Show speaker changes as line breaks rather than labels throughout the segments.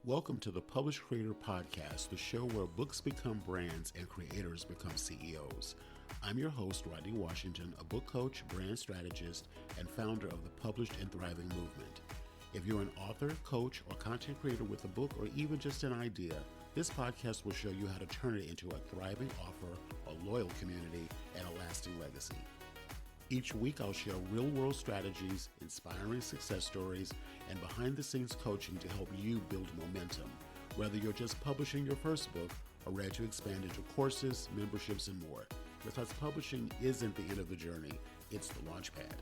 Welcome to the Publish Creator Podcast, the show where books become brands and creators become CEOs. I'm your host, Rodney Washington, a book coach, brand strategist, and founder of the Published and Thriving movement. If you're an author, coach, or content creator with a book, or even just an idea, this podcast will show you how to turn it into a thriving offer, a loyal community, and a lasting legacy. Each week, I'll share real-world strategies, inspiring success stories, and behind-the-scenes coaching to help you build momentum, whether you're just publishing your first book or ready to expand into courses, memberships, and more. Because publishing isn't the end of the journey, it's the launch pad.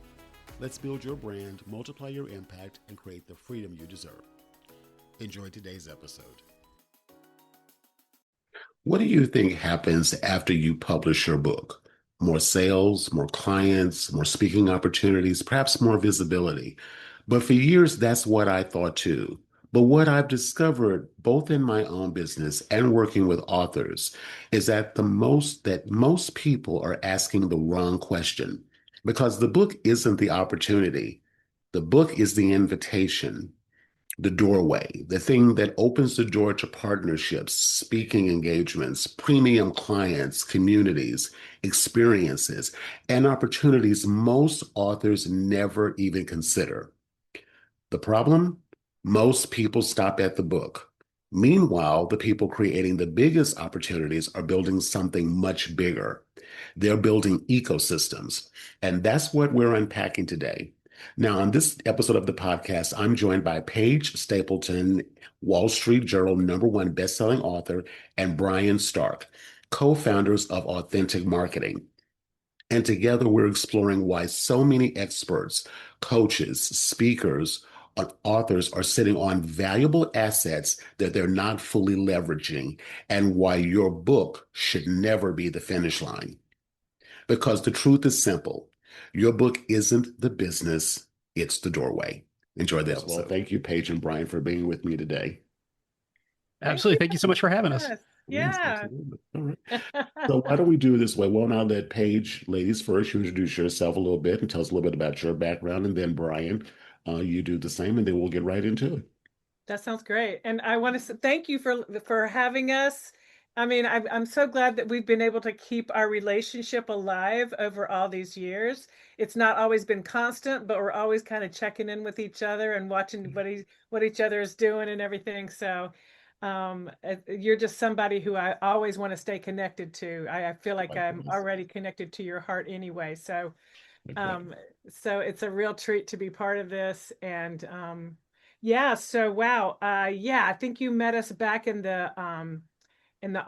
Let's build your brand, multiply your impact, and create the freedom you deserve. Enjoy today's episode. What do you think happens after you publish your book? More sales, more clients, more speaking opportunities, perhaps more visibility. But for years, that's what I thought too. But what I've discovered, both in my own business and working with authors, is that most people are asking the wrong question, because the book isn't the opportunity. The book is the invitation, the doorway, the thing that opens the door to partnerships, speaking engagements, premium clients, communities, experiences, and opportunities most authors never even consider. The problem? Most people stop at the book. Meanwhile, the people creating the biggest opportunities are building something much bigger. They're building ecosystems, and that's what we're unpacking today. Now, on this episode of the podcast, I'm joined by Paige Stapleton, Wall Street Journal #1 bestselling author, and Brian Stark, co-founders of Authentic Marketing. And together we're exploring why so many experts, coaches, speakers, and authors are sitting on valuable assets that they're not fully leveraging, and why your book should never be the finish line. Because the truth is simple. Your book isn't the business, it's the doorway. Enjoy the episode. Well, thank you, Paige and Brian, for being with me today.
Absolutely. Thank you so much for having us.
Yeah. All right. So why don't we do it this way? Well, now let Paige, ladies first, you introduce yourself a little bit and tell us a little bit about your background. And then Brian, you do the same, and then we'll get right into it.
That sounds great. And I want to thank you for having us. I mean, I'm so glad that we've been able to keep our relationship alive over all these years. It's not always been constant, but we're always kind of checking in with each other and watching what each other is doing and everything. So you're just somebody who I always want to stay connected to. I feel like I'm already connected to your heart anyway. So so it's a real treat to be part of this. And yeah, so wow. Yeah, I think you met us back in the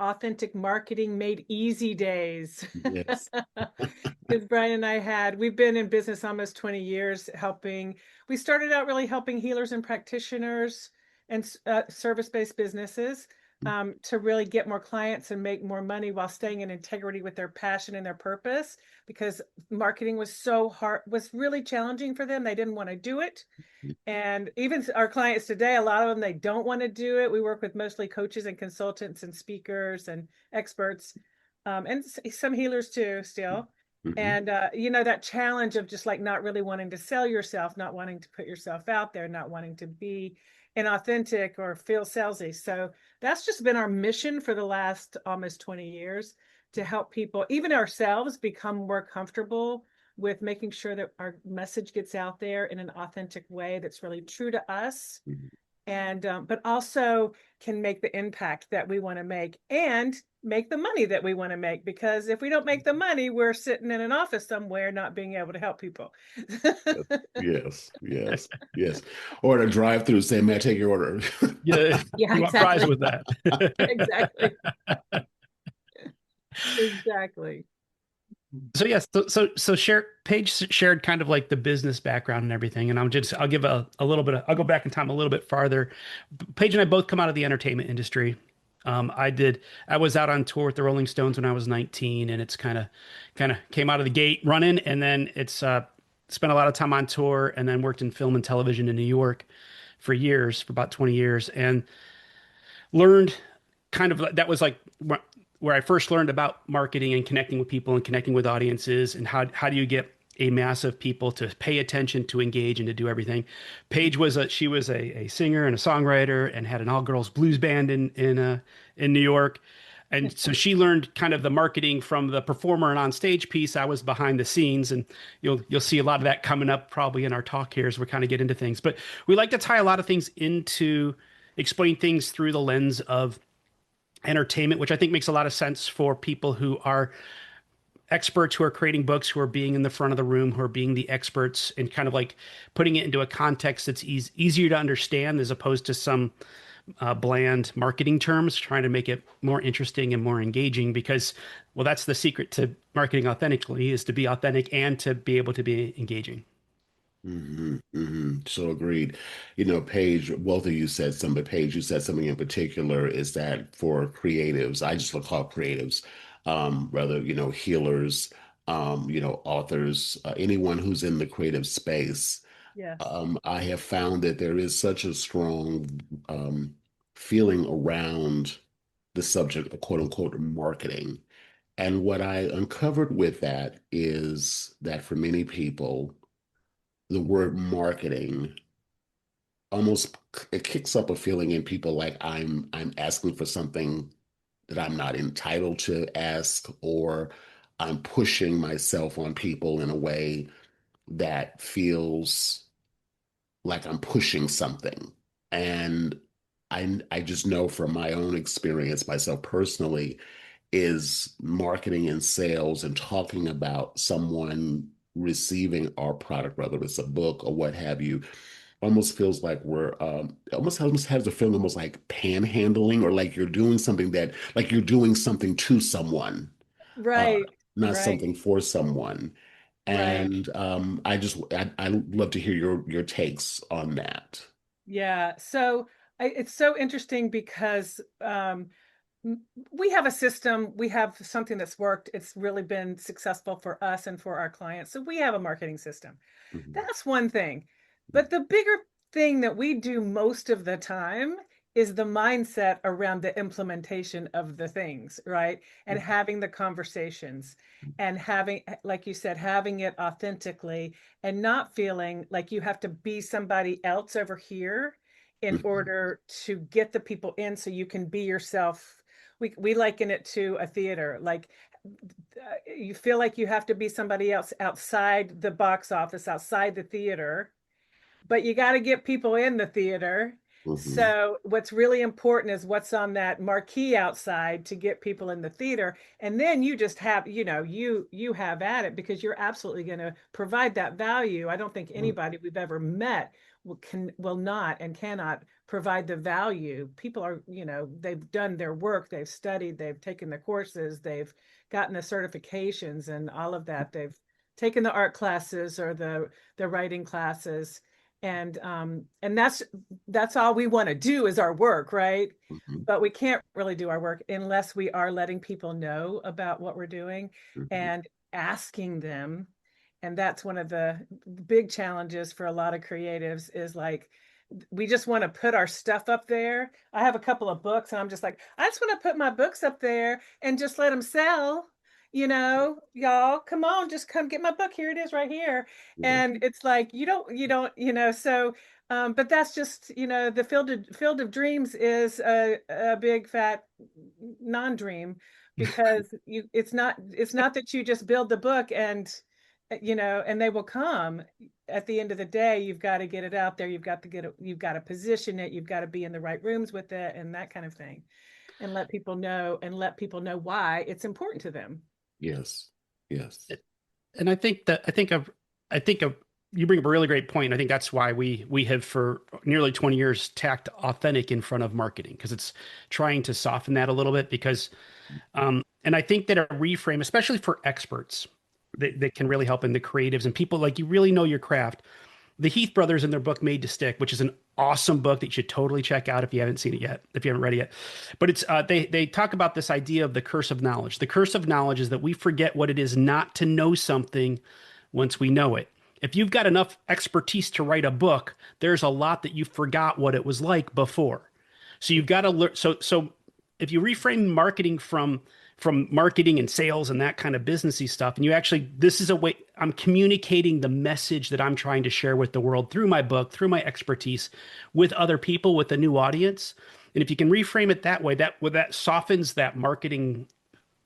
Authentic Marketing Made Easy days.
Yes.
Because Brian and we've been in business almost 20 years we started out really helping healers and practitioners and service-based businesses to really get more clients and make more money while staying in integrity with their passion and their purpose, because marketing was really challenging for them. They didn't want to do it. And even our clients today, a lot of them, they don't want to do it. We work with mostly coaches and consultants and speakers and experts, and some healers too still.
Mm-hmm.
And, that challenge of just like not really wanting to sell yourself, not wanting to put yourself out there, not wanting to be inauthentic or feel salesy. So that's just been our mission for the last almost 20 years, to help people, even ourselves, become more comfortable with making sure that our message gets out there in an authentic way that's really true to us. Mm-hmm. And but also can make the impact that we want to make and make the money that we want to make. Because if we don't make the money, we're sitting in an office somewhere not being able to help people.
Yes. Or to drive through saying, "May I take your order?"
Yeah,
exactly.
Fries with that.
Exactly. Exactly.
So yes, Paige shared kind of like the business background and everything, and I'll give a little bit I'll go back in time a little bit farther. Paige and I both come out of the entertainment industry. I was out on tour with the Rolling Stones when I was 19, and it's kind of came out of the gate running, and then it's spent a lot of time on tour, and then worked in film and television in New York for about 20 years, and learned kind of that was like where I first learned about marketing and connecting with people and connecting with audiences, and how do you get a mass of people to pay attention, to engage, and to do everything. Paige she was a singer and a songwriter and had an all girls blues band in New York. And so she learned kind of the marketing from the performer and on stage piece. I was behind the scenes, and you'll see a lot of that coming up probably in our talk here as we kind of get into things. But we like to tie a lot of things into explain things through the lens of entertainment, which I think makes a lot of sense for people who are experts, who are creating books, who are being in the front of the room, who are being the experts, and kind of like putting it into a context that's easier to understand as opposed to some bland marketing terms, trying to make it more interesting and more engaging. Because, well, that's the secret to marketing authentically, is to be authentic and to be able to be engaging.
So agreed. Paige, both of you said something, but Paige, you said something in particular is that for creatives, I just call creatives, rather, healers, authors, anyone who's in the creative space.
Yes.
I have found that there is such a strong feeling around the subject of quote unquote marketing. And what I uncovered with that is that for many people, the word marketing almost it kicks up a feeling in people like I'm asking for something that I'm not entitled to ask, or I'm pushing myself on people in a way that feels like I'm pushing something. And I just know from my own experience, myself personally, is marketing and sales and talking about someone receiving our product, whether it's a book or what have you, almost feels like we're almost has a feeling almost like panhandling, or like you're doing something to someone, uh,
Right.
not
Right.
something for someone.
Right.
And I love to hear your takes on that.
Yeah. So it's so interesting because we have a system, we have something that's worked. It's really been successful for us and for our clients. So we have a marketing system.
Mhm.
That's one thing. But the bigger thing that we do most of the time is the mindset around the implementation of the things, right? And having the conversations and having, like you said, having it authentically and not feeling like you have to be somebody else over here in
Mhm.
order to get the people in so you can be yourself. We liken it to a theater. Like you feel like you have to be somebody else outside the box office, outside the theater, but you got to get people in the theater.
Mhm.
So what's really important is what's on that marquee outside to get people in the theater. And then you just have, you have at it because you're absolutely going to provide that value. I don't think anybody we've ever met will not and cannot provide the value. People are, they've done their work, they've studied, they've taken the courses, they've gotten the certifications and all of that. They've taken the art classes or the writing classes, and that's all we want to do is our work, right?
Mhm.
But we can't really do our work unless we are letting people know about what we're doing
Mhm.
and asking them. And that's one of the big challenges for a lot of creatives is like we just want to put our stuff up there. I have a couple of books and I'm just like, I just want to put my books up there and just let them sell. Y'all, come on, just come get my book. Here it is right here.
Yeah.
And it's like so but that's just, the field of dreams is a big fat non-dream because it's not that you just build the book and and they will come. At the end of the day, you've got to get it out there, you've got to position it, you've got to be in the right rooms with it and that kind of thing, and let people know why it's important to them.
Yes. Yes.
And I think of you bring up a really great point. I think that's why we have for nearly 20 years tacked authentic in front of marketing, because it's trying to soften that a little bit. Because and I think that a reframe, especially for experts, that can really help in the creatives and people like you really know your craft. The Heath brothers in their book Made to Stick, which is an awesome book that you should totally check out if you haven't seen it yet, if you haven't read it yet. But it's they talk about this idea of the curse of knowledge. The curse of knowledge is that we forget what it is not to know something once we know it. If you've got enough expertise to write a book, there's a lot that you forgot what it was like before. So you've got to learn. So if you reframe marketing from marketing and sales and that kind of businessy stuff. And you actually, this is a way I'm communicating the message that I'm trying to share with the world through my book, through my expertise with other people, with a new audience. And if you can reframe it that way, that softens that marketing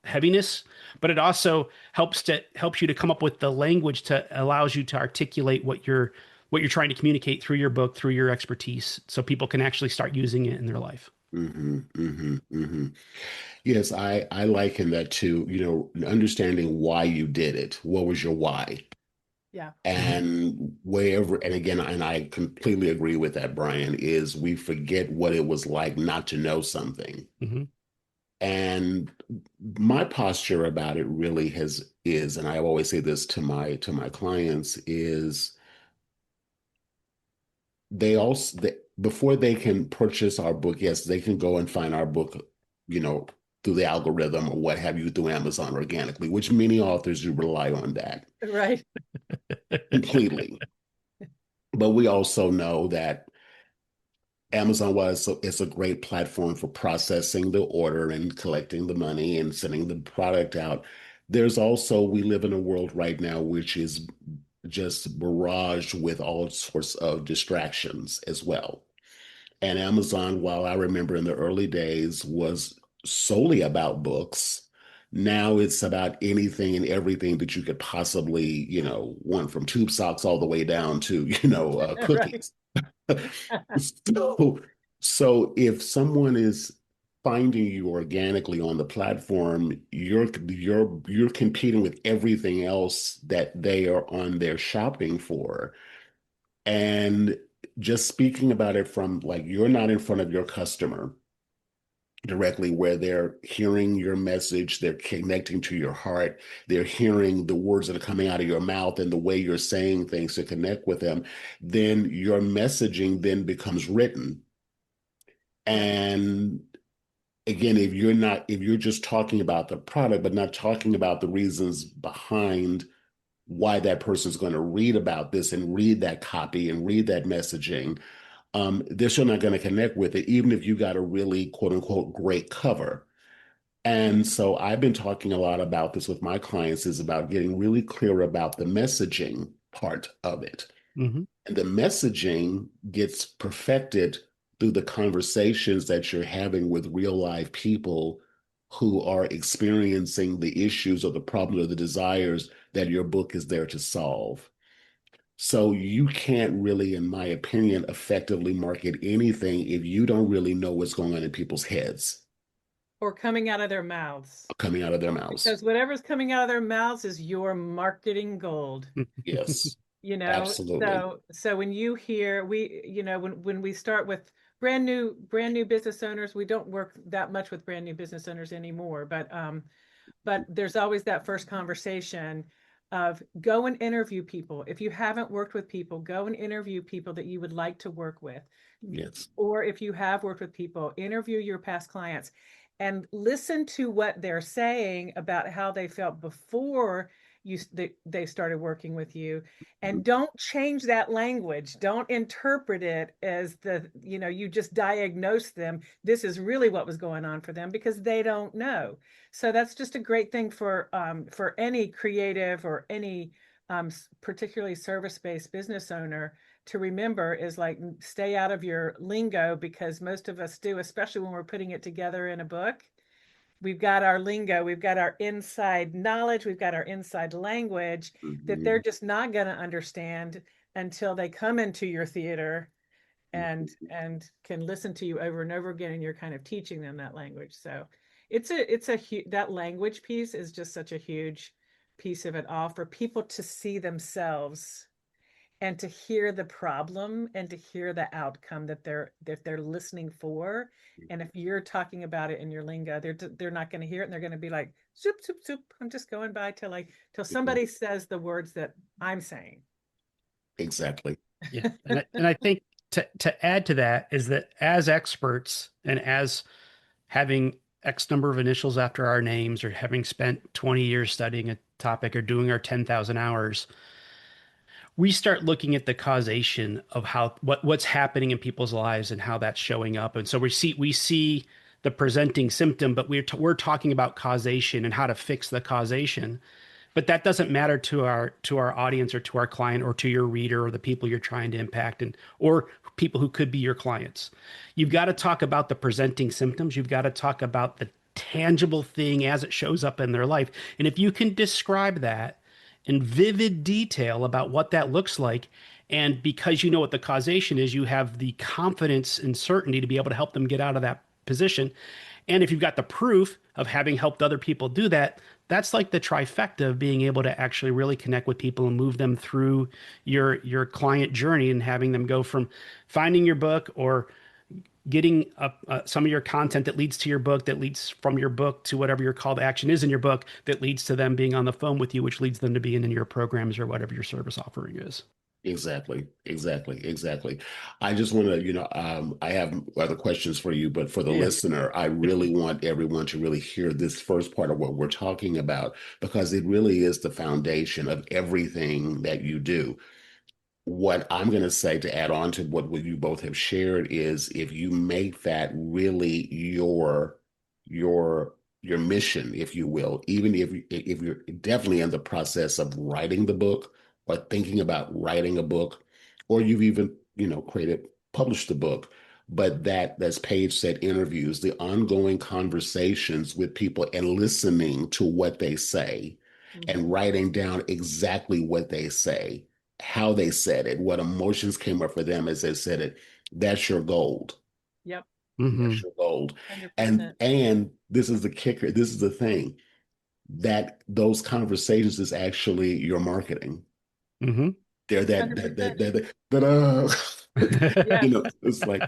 heaviness, but it also helps you to come up with the language to allows you to articulate what you're trying to communicate through your book, through your expertise, so people can actually start using it in their life.
Yes, I liken that to, understanding why you did it. What was your why?
Yeah.
And wherever, and again, and I completely agree with that, Brian, is we forget what it was like not to know something.
Mm-hmm.
And my posture about it really is, and I always say this to my clients, is before they can purchase our book, yes, they can go and find our book, you know, through the algorithm or what have you, through Amazon organically, which many authors do rely on that
Right.
completely. But we also know that Amazon it's a great platform for processing the order and collecting the money and sending the product out. There's also, we live in a world right now which is just barraged with all sorts of distractions as well. And Amazon, while I remember in the early days was solely about books, now it's about anything and everything that you could possibly, want, from tube socks all the way down to,
Right.
cookies. So, so if someone is finding you organically on the platform, you're competing with everything else that they are on there shopping for. And just speaking about it from, like, you're not in front of your customer directly, where they're hearing your message, they're connecting to your heart, they're hearing the words that are coming out of your mouth and the way you're saying things to connect with them, then your messaging then becomes written.
Yeah.
And again, if you're just talking about the product, but not talking about the reasons behind why that person's going to read about this and read that copy and read that messaging, they're still not going to connect with it, even if you got a really quote unquote great cover. And so I've been talking a lot about this with my clients, is about getting really clear about the messaging part of it.
Mm-hmm.
And the messaging gets perfected through the conversations that you're having with real live people who are experiencing the issues or the problems or the desires that your book is there to solve. So you can't really, in my opinion, effectively market anything if you don't really know what's going on in people's heads,
Or coming out of their mouths.
coming out of their mouths.
Because whatever's coming out of their mouths is your marketing gold.
Yes,
You know,
absolutely.
so when you hear when we start with brand new business owners, we don't work that much with brand new business owners anymore, but there's always that first conversation of go and interview people. If you haven't worked with people, go and interview people that you would like to work with.
Yes.
Or if you have worked with people, interview your past clients and listen to what they're saying about how they felt before they started working with you, and don't change that language. Don't interpret it as you just diagnose them. This is really what was going on for them, because they don't know. So that's just a great thing for any creative or any particularly service-based business owner to remember, is like, stay out of your lingo, because most of us do, especially when we're putting it together in a book. We've got our lingo, we've got our inside knowledge, we've got our inside language that they're
Mhm.
just not going to understand until they come into your theater and can listen to you over and over again, and you're kind of teaching them that language. So that language piece is just such a huge piece of it all, for people to see themselves and to hear the problem and to hear the outcome that they're listening for. And if you're talking about it in your lingo, they're not going to hear it, and they're going to be like, soup soup soup, I'm just going by till
Mhm.
somebody says the words that I'm saying.
Exactly.
Yeah. And I think to add to that is that as experts and as having X number of initials after our names, or having spent 20 years studying a topic, or doing our 10,000 hours, we start looking at the causation of what's happening in people's lives and how that's showing up. And so we see the presenting symptom, but we're talking about causation and how to fix the causation. But that doesn't matter to our audience or to our client or to your reader or the people you're trying to impact and or people who could be your clients. You've got to talk about the presenting symptoms. You've got to talk about the tangible thing as it shows up in their life. And if you can describe that in vivid detail about what that looks like, and because you know what the causation is, you have the confidence and certainty to be able to help them get out of that position. And if you've got the proof of having helped other people do that, that's like the trifecta of being able to actually really connect with people and move them through your client journey and having them go from finding your book or getting some of your content that leads to your book, that leads from your book to whatever your call to action is in your book, that leads to them being on the phone with you, which leads them to being in your programs or whatever your service offering is.
Exactly, exactly, exactly. I just want to, I have other questions for you, but for the
Yeah.
listener, I really want everyone to really hear this first part of what we're talking about because it really is the foundation of everything that you do. What I'm going to say to add on to what you both have shared is if you make that really your mission, if you will, even if you're definitely in the process of writing the book or thinking about writing a book, or you've even, published the book, but that, as Paige said, interviews, the ongoing conversations with people and listening to what they say and
Mhm.
writing down exactly what they say, how they said it, what emotions came up for them as they said it, that's your gold.
Yep.
That's
Mm-hmm.
your gold. And
100%.
and this is the kicker, this is the thing, that those conversations is actually your marketing.
Mm-hmm.
They're
Hundred Yeah.
it's like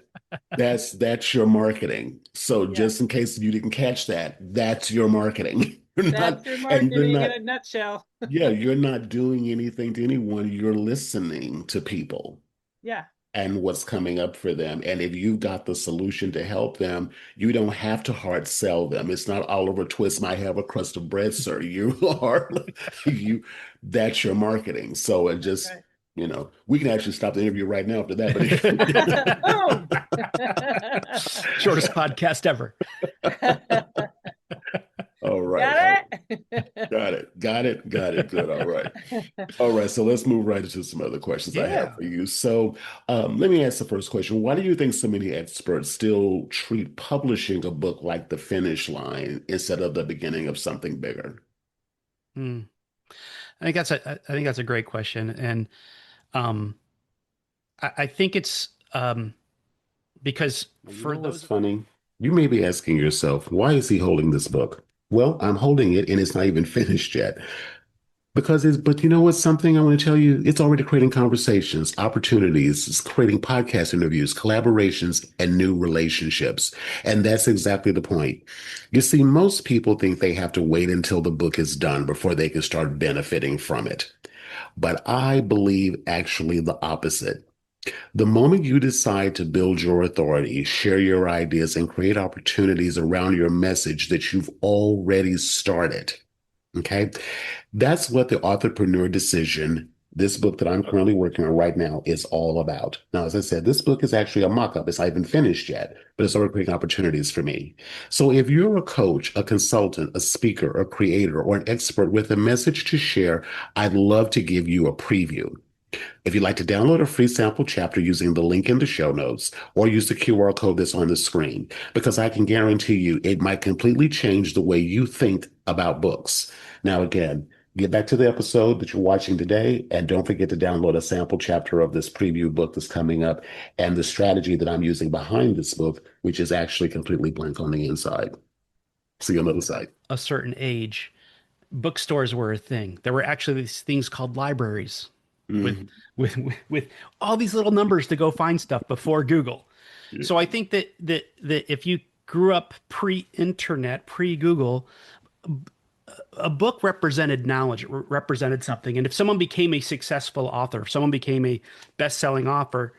that's your marketing. So
Yeah.
just in case you didn't catch that, that's your marketing. You're
That's
not,
your
and you're
marketing in
not,
a nutshell.
yeah, you're not doing anything to anyone. You're listening to people
Yeah.
and what's coming up for them. And if you've got the solution to help them, you don't have to hard sell them. It's not Oliver Twist might have a crust of bread, sir. You are you that's your marketing. So it
That's
just,
right.
we can actually stop the interview right now after that.
Boom.
Shortest podcast ever.
All right. All
Got
right.
it?
Got it. Got it. Got it. Good. All right. All right, so let's move right into some other questions I have
Yeah.
for you. So, let me ask the first question. Why do you think so many experts still treat publishing a book like the finish line instead of the beginning of something bigger?
Hmm. I think that's a great question. And um, I think it's because
Well, you
for
know what's
those,
funny? You may be asking yourself, why is he holding this book? Well, I'm holding it and it's not even finished yet. But you know what's something I want to tell you? It's already creating conversations, opportunities, it's creating podcast interviews, collaborations, and new relationships. And that's exactly the point. You see, most people think they have to wait until the book is done before they can start benefiting from it. But I believe actually the opposite. The moment you decide to build your authority, share your ideas, and create opportunities around your message that you've already started, okay? That's what the Authorpreneur Decision, this book that I'm currently working on right now, is all about. Now, as I said, this book is actually a mock-up. It's not even finished yet, but it's already creating opportunities for me. So if you're a coach, a consultant, a speaker, a creator, or an expert with a message to share, I'd love to give you a preview. If you'd like to download a free sample chapter using the link in the show notes or use the QR code that's on the screen, because I can guarantee you it might completely change the way you think about books. Now, again, get back to the episode that you're watching today and don't forget to download a sample chapter of this preview book that's coming up and the strategy that I'm using behind this book, which is actually completely blank on the inside. See you on the other side.
a certain age, bookstores were a thing. There were actually these things called libraries with
Mhm.
with all these little numbers to go find stuff before Google.
Yeah.
So I think that if you grew up pre-internet, pre-Google, a book represented knowledge, it represented something. And if someone became a successful author, if someone became a best-selling author,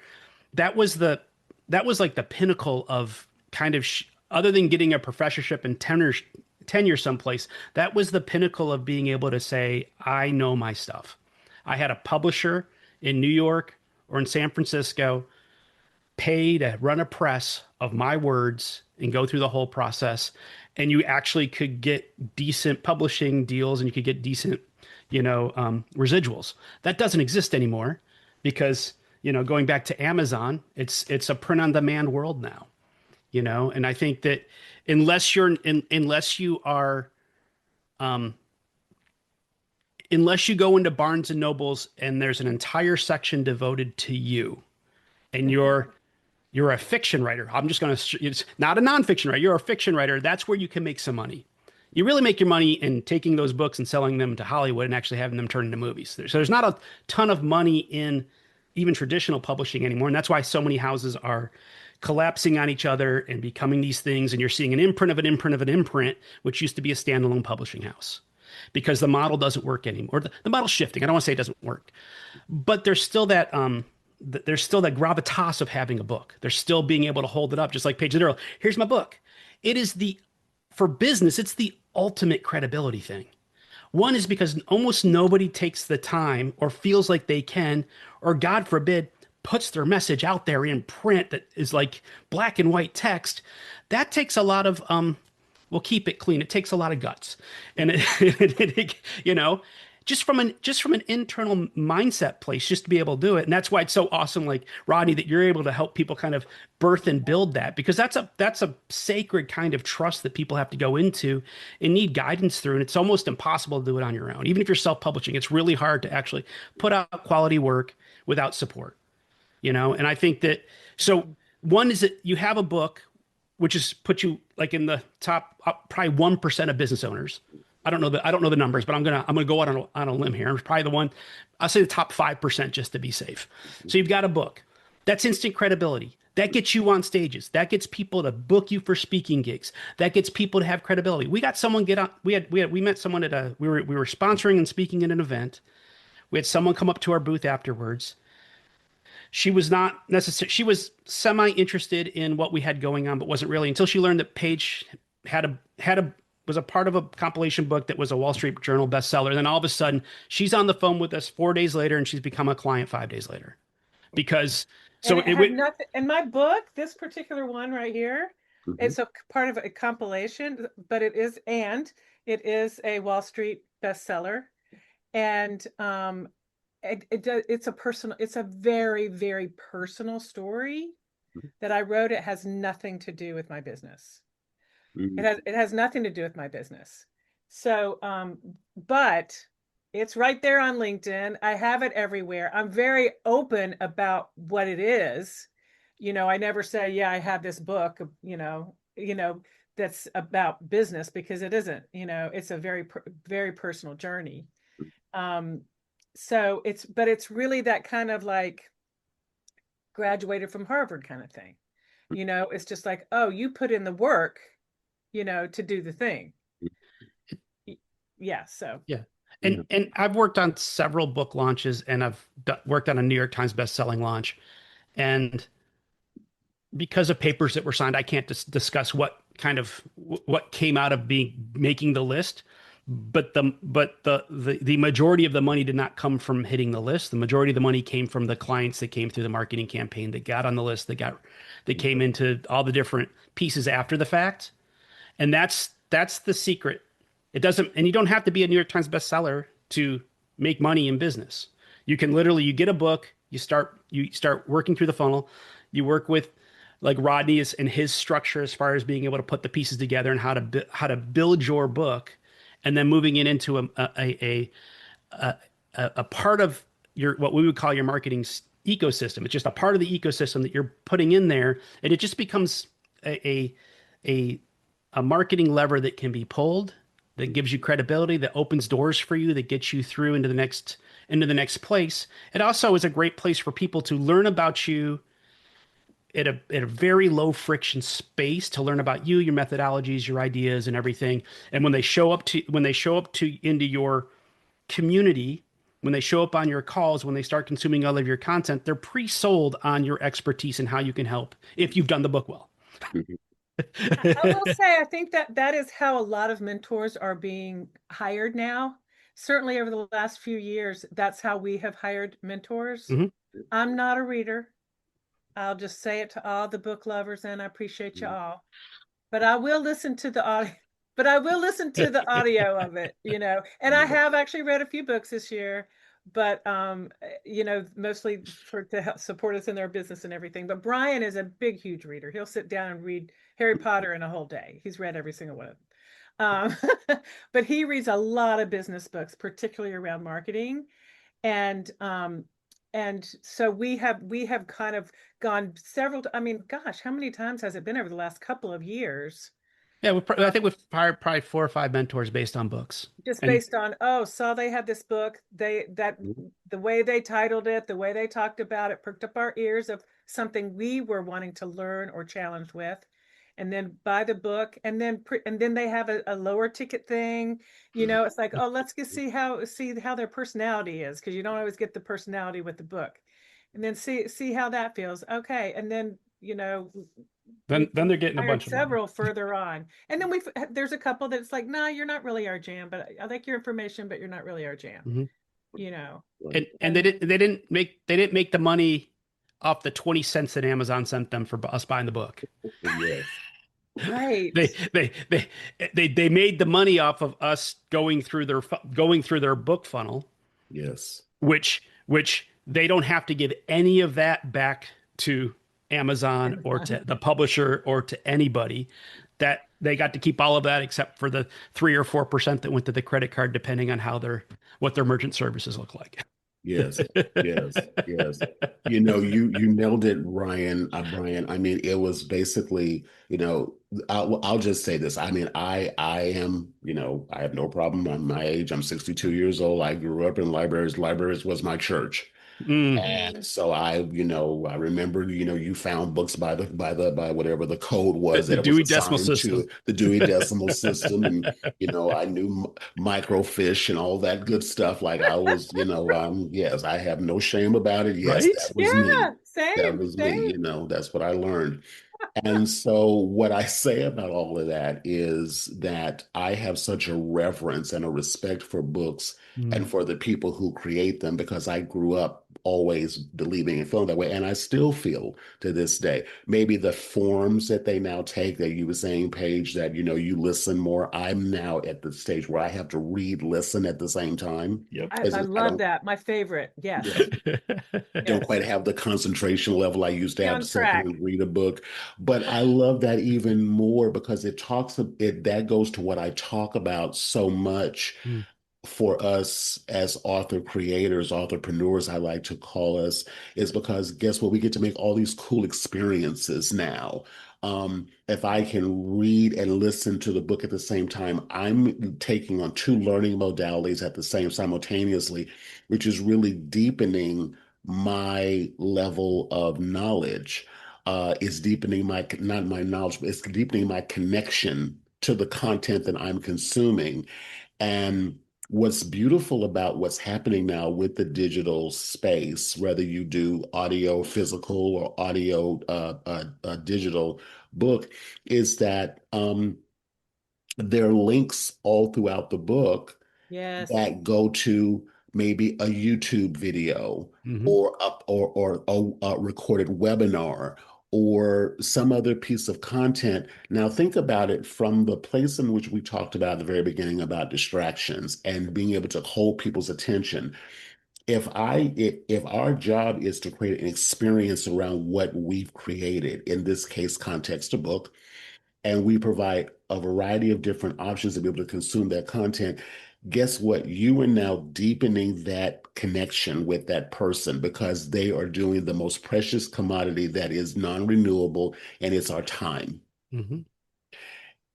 that was the that was like the pinnacle of kind of other than getting a professorship and tenure someplace, that was the pinnacle of being able to say, I know my stuff. I had a publisher in New York or in San Francisco pay to run a press of my words and go through the whole process, and you actually could get decent publishing deals and you could get decent, residuals. That doesn't exist anymore because, going back to Amazon, it's a print on demand world now, and I think that unless you are, um, unless you go into Barnes and Nobles and there's an entire section devoted to you and you're a fiction writer. I'm just going to, it's not a nonfiction writer. You're a fiction writer. That's where you can make some money. You really make your money in taking those books and selling them to Hollywood and actually having them turned into movies. So there's not a ton of money in even traditional publishing anymore. And that's why so many houses are collapsing on each other and becoming these things. And you're seeing an imprint of an imprint of an imprint, which used to be a standalone publishing house because the model doesn't work anymore. The model's shifting. I don't want to say it doesn't work, but there's still that gravitas of having a book. There's still being able to hold it up, just like Paige did earlier. Here's my book. It is for business, it's the ultimate credibility thing. One is because almost nobody takes the time or feels like they can, or God forbid, puts their message out there in print that is like black and white text. That takes a lot of, we'll keep it clean. It takes a lot of guts. And just from an internal mindset place, just to be able to do it. And that's why it's so awesome, like Rodney, that you're able to help people kind of birth and build that, because that's a sacred kind of trust that people have to go into and need guidance through. And it's almost impossible to do it on your own. Even if you're self-publishing, it's really hard to actually put out quality work without support, And I think that, so one is that you have a book, which is put you like in the top, probably 1% of business owners. I don't know the numbers, but I'm gonna go out on a limb here. It's probably the one, I'll say the top 5% just to be safe. So you've got a book. That's instant credibility. That gets you on stages. That gets people to book you for speaking gigs. That gets people to have credibility. We got someone get on. We met someone at we were sponsoring and speaking at an event. We had someone come up to our booth afterwards. She was not necessarily, she was semi interested in what we had going on, but wasn't really, until she learned that Paige was a part of a compilation book that was a Wall Street Journal bestseller. And then all of a sudden, she's on the phone with us 4 days later, and she's become a client 5 days later. Because
so it had nothing in my book. This particular one right here, it's a part of a compilation, but it is a Wall Street bestseller, and it's a very, very personal story that I wrote. It has nothing to do with my business. It has nothing to do with my business. So, but it's right there on LinkedIn. I have it everywhere. I'm very open about what it is. I never say, yeah, I have this book, that's about business, because it isn't, it's a very, very personal journey. So it's really that kind of like graduated from Harvard kind of thing. It's just like, oh, you put in the work, to do the thing. Yeah. So.
Yeah. And I've worked on several book launches, and I've worked on a New York Times best-selling launch. And because of papers that were signed, I can't discuss what came out of making the list. But the majority of the money did not come from hitting the list. The majority of the money came from the clients that came through the marketing campaign, that got on the list, that came into all the different pieces after the fact. And that's the secret. It doesn't, and you don't have to be a New York Times bestseller to make money in business. You can literally, you get a book, you start working through the funnel. You work with like Rodney and his structure as far as being able to put the pieces together and how to build your book, and then moving it into a part of what we would call your marketing ecosystem. It's just a part of the ecosystem that you're putting in there, and it just becomes a marketing lever that can be pulled, that gives you credibility, that opens doors for you, that gets you through into the next place. It also is a great place for people to learn about you at a very low friction space, to learn about you, your methodologies, your ideas, and everything. And when they show up into your community, when they show up on your calls, when they start consuming all of your content, they're pre-sold on your expertise and how you can help if you've done the book well.
I will say, I think that is how a lot of mentors are being hired now. Certainly over the last few years, that's how we have hired mentors.
Mm-hmm.
I'm not a reader. I'll just say it to all the book lovers, and I appreciate you all. But I will listen to the audio. But I will listen to the audio of it, And I
Yeah.
have actually read a few books this year, but mostly to help support us in their business and everything. But Brian is a big, huge reader. He'll sit down and read Harry Potter in a whole day. He's read every single one of them. But he reads a lot of business books, particularly around marketing. And so we have kind of gone I mean, gosh, how many times has it been over the last couple of years?
Yeah, I
Uh,
think we've hired probably 4 or 5 mentors based on books.
just
And
based on, saw they had this book, the way they titled it, the way they talked about it, perked up our ears of something we were wanting to learn or challenge with, and then buy the book, and then they have a lower ticket thing. It's like, oh, let's get see how their personality is, because you don't always get the personality with the book, and then see how that feels. Okay, and then
then
we've
they're getting a
hired
bunch of money.
several further on, and then there's a couple that's like, nah, you're not really our jam, but I like your information, but you're not really our jam.
Mhm.
you know
And
and
they didn't make the money off the 20 cents that Amazon sent them for us buying the book.
Yes.
right.
They they made the money off of us going through their book funnel,
Yes.
which they don't have to give any of that back to Amazon or to the publisher or to anybody. That they got to keep all of that except for the 3 or 4% that went to the credit card, depending on what their merchant services look like.
Yes, yes, yes. You nailed it, Ryan. Brian. I mean, it was basically, I'll just say this. I mean, I am, I have no problem. I'm my age. I'm 62 years old. I grew up in libraries. Libraries was my church.
Mm.
And so I remember, you found books by whatever the code
The,
was
the
that it was
Dewey Decimal
assigned
System.
to, the Dewey Decimal System, and I knew microfiche and all that good stuff. Like I was, yes, I have no shame about it. Yes,
Right?
that was me.
Yeah,
That
same,
was me.
same.
That's what I learned. And so, what I say about all of that is that I have such a reverence and a respect for books
Mm.
and for the people who create them, because I grew up always believing and feeling that way. And I still feel to this day. Maybe the forms that they now take, that you were saying, Paige, that you listen more. I'm now at the stage where I have to read, listen at the same time.
Yep.
I
I
love
don't,
that. My favorite.
yeah,
Yes,
don't
yes.
quite have the concentration level I used to
Be
have
on
to sit there
track.
and read a book. But I love that even more, because that goes to what I talk about so much
Mm.
for us as author creators, entrepreneurs, I like to call us, is because guess what? We get to make all these cool experiences now. If I can read and listen to the book at the same time, I'm taking on two learning modalities at the same simultaneously, which is really deepening my level of knowledge. It's deepening not my knowledge, but it's deepening my connection to the content that I'm consuming. And what's beautiful about what's happening now with the digital space, whether you do audio physical or audio digital book, is that there are links all throughout the book
Yes.
that go to maybe a YouTube video,
Hmm.
or up or a recorded webinar, or some other piece of content. Now think about it from the place in which we talked about at the very beginning about distractions and being able to hold people's attention. If our job is to create an experience around what we've created, in this case, context a book, and we provide a variety of different options to be able to consume that content, guess what? You are now deepening that connection with that person, because they are doing the most precious commodity that is non-renewable, and it's our time.
Hmm.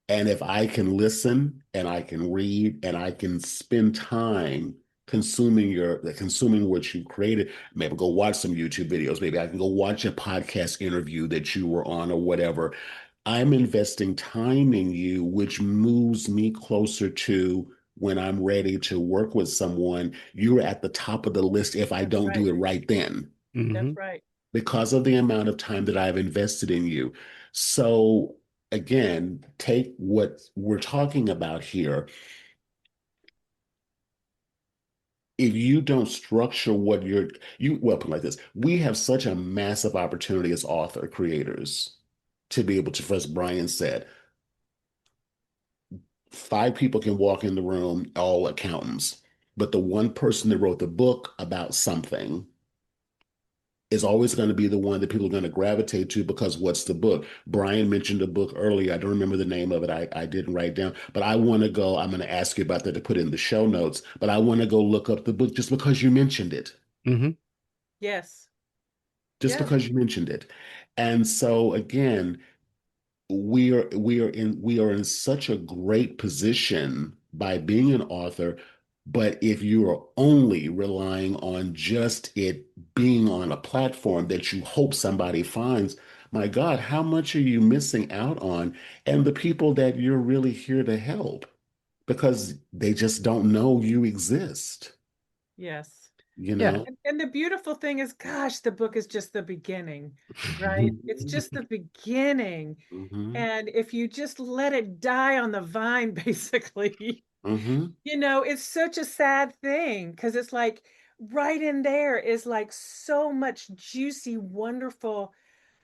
And if I can listen and I can read and I can spend time consuming what you created, maybe go watch some YouTube videos, maybe I can go watch a podcast interview that you were on or whatever. I'm investing time in you, which moves me closer to when I'm ready to work with someone. You're at the top of the list if I
That's
don't do
right.
it right then,
Hmm.
That's right.
because of the amount of time that I've invested in you. So again, take what we're talking about here if you don't structure what well, put it like this, we have such a massive opportunity as author creators to be able to, first Brian said, five people can walk in the room, all accountants, but the one person that wrote the book about something is always going to be the one that people are going to gravitate to because what's the book? Brian mentioned a book earlier. I don't remember the name of it. I didn't write down, but I want to go. I'm going to ask you about that to put in the show notes, but I want to go look up the book just because you mentioned it.
Mm-hmm.
Yes.
Just
Yes.
because you mentioned it. And so again, we are in such a great position by being an author, but if you are only relying on just it being on a platform that you hope somebody finds, my God, how much are you missing out on? And the people that you're really here to help because they just don't know you exist,
Yes.
you
Yeah.
know?
And the beautiful thing is, gosh, the book is just the beginning, right? It's just the beginning.
Hmm.
And if you just let it die on the vine, basically,
Hmm.
it's such a sad thing because it's like right in there is like so much juicy, wonderful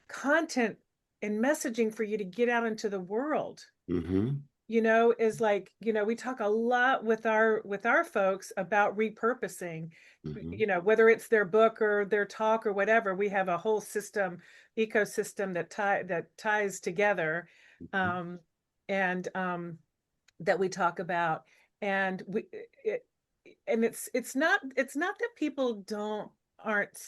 content and messaging for you to get out into the world.
Hmm.
Is like, we talk a lot with our folks about repurposing,
Hmm.
whether it's their book or their talk or whatever. We have a whole ecosystem that ties together, um, and that we talk about. And it, it's not that people aren't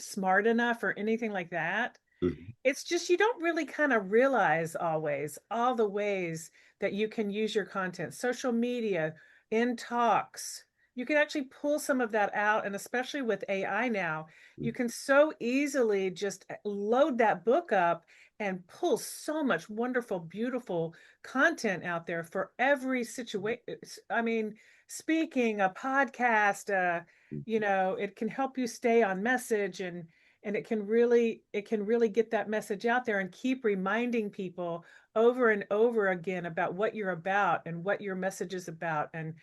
smart enough or anything like that.
Hmm.
It's just you don't really kind of realize always all the ways that you can use your content, social media, in talks. You can actually pull some of that out. And especially with AI now, you can so easily just load that book up and pull so much wonderful, beautiful content out there for every situation. I mean, speaking, a podcast, it can help you stay on message, and it can really get that message out there and keep reminding people over and over again about what you're about and what your message is about, and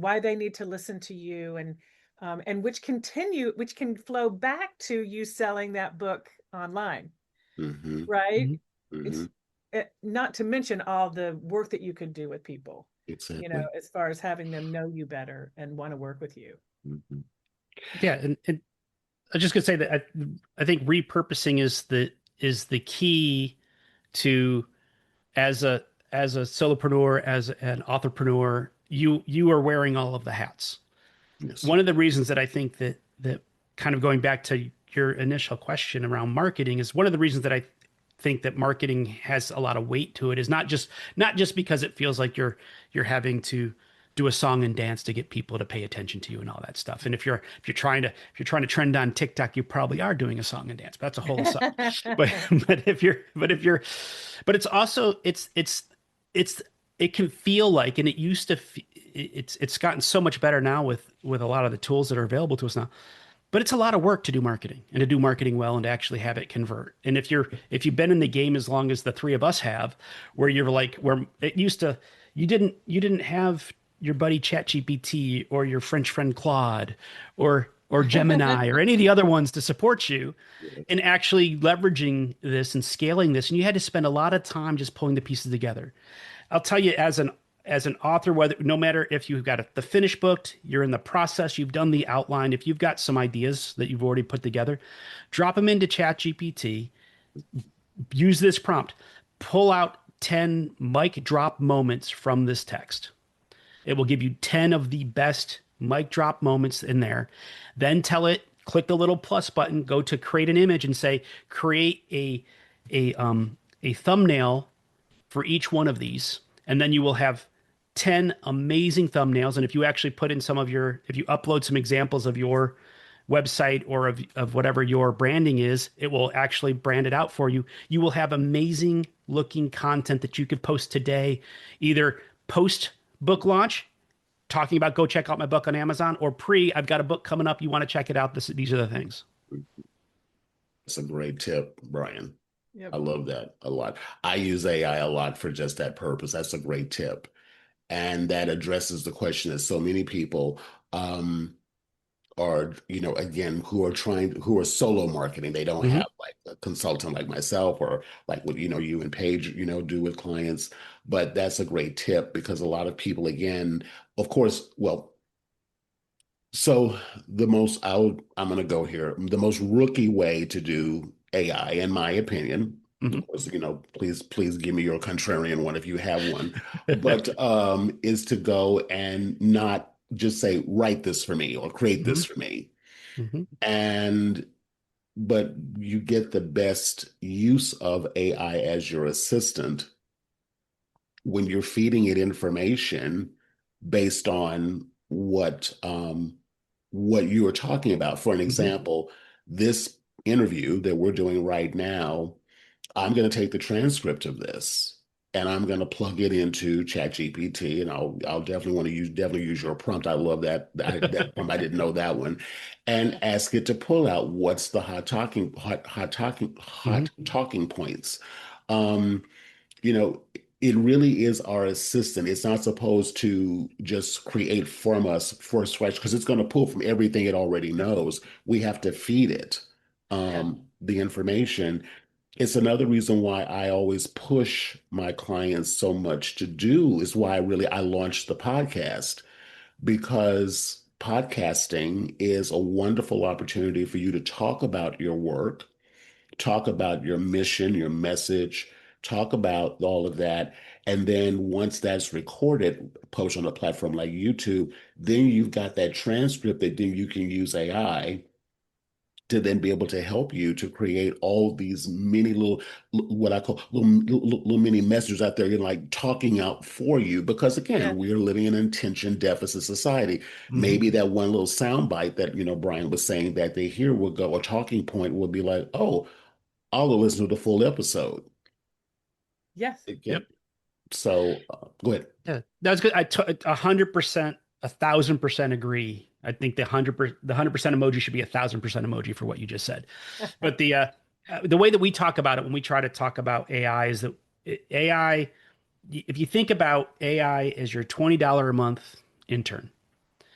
why they need to listen to you, and which can flow back to you selling that book online,
Hmm.
right?
Mm-hmm.
Hmm.
It's not to mention all the work that you could do with people,
Exactly.
as far as having them know you better and want to work with you.
Hmm.
Yeah, and I was just gonna say that I think repurposing is the key to as a as a solopreneur, as an entrepreneur, you are wearing all of the hats.
Yes.
One of the reasons that I think that kind of going back to your initial question around marketing is one of the reasons that I think that marketing has a lot of weight to it is not just because it feels like you're having to do a song and dance to get people to pay attention to you and all that stuff. And if you're trying to trend on TikTok, you probably are doing a song and dance. But that's a whole aside. But but it's also it's it can feel like, and it used to it's gotten so much better now with a lot of the tools that are available to us now, but it's a lot of work to do marketing and to do marketing well and to actually have it convert. And if you've been in the game as long as the three of us have, where you're like, where it used to, you didn't have your buddy ChatGPT or your French friend Claude or Gemini or any of the other ones to support you
Yes.
in actually leveraging this and scaling this. And you had to spend a lot of time just pulling the pieces together. I'll tell you, as an author, whether no matter if you've got the finished book, you're in the process, you've done the outline, if you've got some ideas that you've already put together, drop them into ChatGPT, use this prompt, pull out 10 mic drop moments from this text. It will give you 10 of the best mic drop moments in there. Then tell it, click the little plus button, go to create an image and say, create a thumbnail for each one of these. And then you will have 10 amazing thumbnails. And if you actually put in if you upload some examples of your website or of whatever your branding is, it will actually brand it out for you. You will have amazing looking content that you could post today, either post book launch, talking about go check out my book on Amazon, or I've got a book coming up. You want to check it out. These are the things.
That's a great tip, Brian.
Yep.
I love that a lot. I use AI a lot for just that purpose. That's a great tip. And that addresses the question that so many people um, or again, who are solo marketing. They don't
Hmm.
have like a consultant like myself or like what you and Paige do with clients. But that's a great tip because a lot of people, again, of course, well, so I'm going to go here. The most rookie way to do AI, in my opinion,
Hmm.
of course, please give me your contrarian one if you have one, but is to go and not just say, write this for me or create
Hmm.
this for me.
Hmm.
And but you get the best use of AI as your assistant when you're feeding it information based on what you are talking about. For an
Hmm.
example, this interview that we're doing right now, I'm going to take the transcript of this and I'm going to plug it into ChatGPT, and I'll definitely use your prompt. I love that prompt. I didn't know that one, and ask it to pull out what's the
Hmm.
hot talking points. Um, you know, it really is our assistant. It's not supposed to just create from us for scratch because it's going to pull from everything it already knows. We have to feed it
Yeah.
the information. It's another reason why I always push my clients so much to do is why I launched the podcast because podcasting is a wonderful opportunity for you to talk about your work, talk about your mission, your message, talk about all of that. And then once that's recorded, post on a platform like YouTube, then you've got that transcript that then you can use AI to then be able to help you to create all these mini what I call little mini messages out there, like talking out for you. Because
Yeah.
again, we're living in an attention deficit society.
Hmm.
Maybe that one little sound bite that, Brian was saying that they hear will go, a talking point will be like, oh, I'll go listen to the full episode
Yes.
again.
Yep.
So go ahead.
Yeah, that's good. 100%, 1,000% agree. I think the 100% emoji should be 1,000% emoji for what you just said. But the way that we talk about it when we try to talk about AI is that AI, if you think about AI as your $20 a month intern,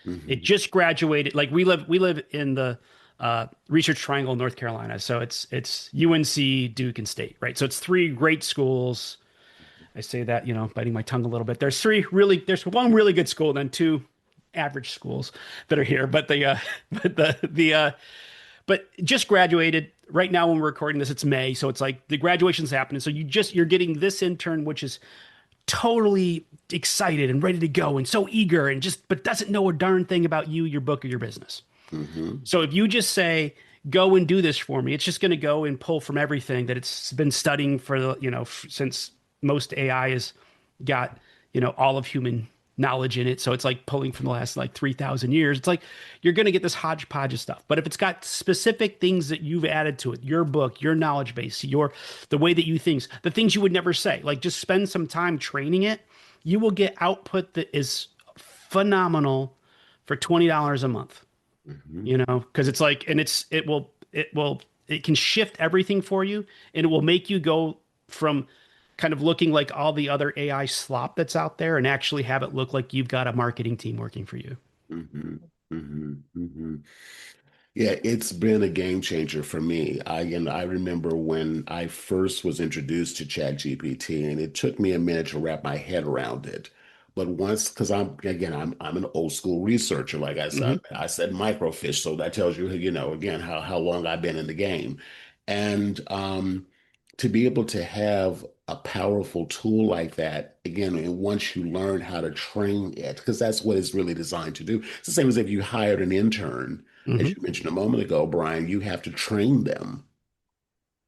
it
Hmm.
just graduated. Like we live in the Research Triangle, North Carolina. So it's UNC, Duke, and State, right? So it's three great schools. I say that, biting my tongue a little bit. There's one really good school, and then two average schools that are here. But but just graduated right now when we're recording this, it's May. So it's like the graduation's happening. So you're getting this intern, which is totally excited and ready to go and so eager and but doesn't know a darn thing about you, your book, or your business.
Hmm.
So if you just say, go and do this for me, it's just going to go and pull from everything that it's been studying for since most AI has got, all of human knowledge in it. So it's like pulling from the last like 3,000 years. It's like you're going to get this hodgepodge of stuff. But if it's got specific things that you've added to it, your book, your knowledge base, the way that you think, the things you would never say, like just spend some time training it, you will get output that is phenomenal for $20 a month,
Hmm.
because it's like, and it can shift everything for you, and it will make you go from kind of looking like all the other AI slop that's out there and actually have it look like you've got a marketing team working for you.
Hmm. Hmm. Hmm. Yeah, it's been a game changer for me. I remember when I first was introduced to ChatGPT, and it took me a minute to wrap my head around it. But once, because I'm an old school researcher, like
Hmm.
I said microfiche, so that tells you, again, how long I've been in the game. And to be able to have a powerful tool like that, again, and once you learn how to train it, because that's what it's really designed to do. It's the same as if you hired an intern, as
Hmm.
you mentioned a moment ago, Brian, you have to train them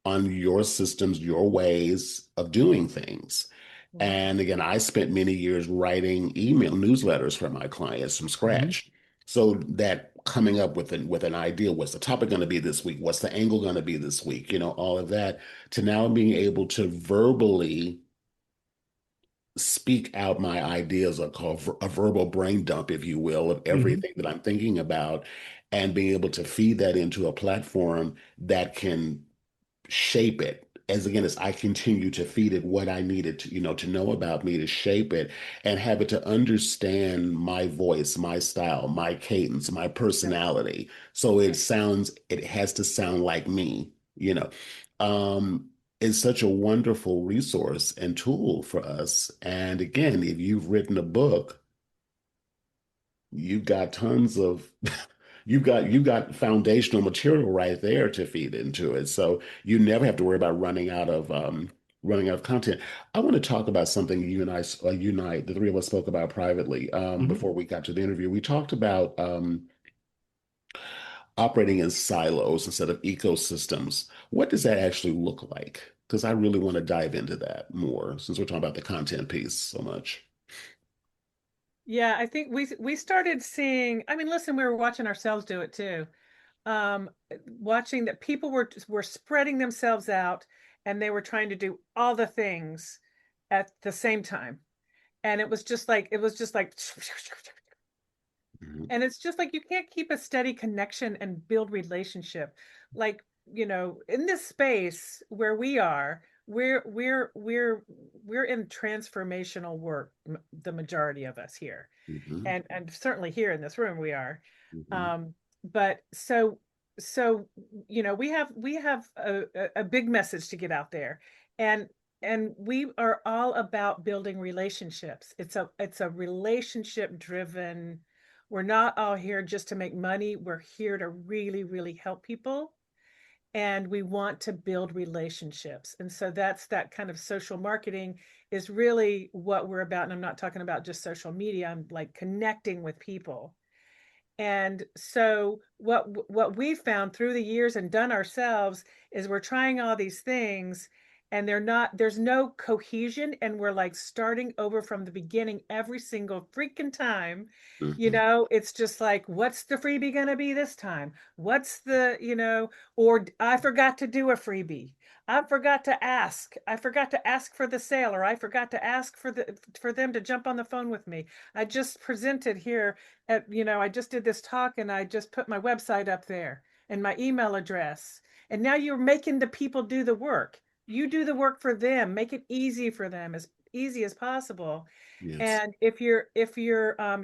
on your systems, your ways of doing things.
Mhm.
And again, I spent many years writing email newsletters for my clients from
Hmm.
scratch. So that coming up with an idea, what's the topic going to be this week? What's the angle going to be this week? All of that, to now being able to verbally speak out my ideas, are called a verbal brain dump, if you will, of
Hmm.
everything that I'm thinking about, and being able to feed that into a platform that can shape it as I continue to feed it what I needed to, to know about me, to shape it and have it to understand my voice, my style, my cadence, my
Right.
personality. So it has to sound like me, um, is such a wonderful resource and tool for us. And again, if you've written a book, you've got tons of you've got foundational material right there to feed into it. So you never have to worry about running out of content. I want to talk about something the three of us spoke about privately
Mhm.
before we got to the interview. We talked about operating in silos instead of ecosystems. What does that actually look like? Because I really want to dive into that more since we're talking about the content piece so much.
Yeah, I think we started seeing, I mean, listen, we were watching ourselves do it too. Um, Watching that people were spreading themselves out and they were trying to do all the things at the same time. And it was just like
Mhm,
and it's just like you can't keep a steady connection and build relationship. Like, in this space where we are, we're in transformational work, the majority of us here.
mhm,
And certainly here in this room we are.
mhm,
Um, but so we have a big message to get out there. And we are all about building relationships. It's a relationship driven. We're not all here just to make money. We're here to really, really help people. And we want to build relationships. And so that's that kind of social marketing is really what we're about. And I'm not talking about just social media. I'm like connecting with people. And so what we found through the years and done ourselves is we're trying all these things and there's no cohesion, and we're like starting over from the beginning every single freaking time.
mhm.
It's just like, what's the freebie going to be this time? What's or I forgot to do a freebie. I forgot to ask for the sale, or I forgot to ask for them to jump on the phone with me. I just presented here I just did this talk and I just put my website up there and my email address. And now you're making the people do the work. You do the work for them, make it easy for them, as easy as possible.
Yes.
And if you're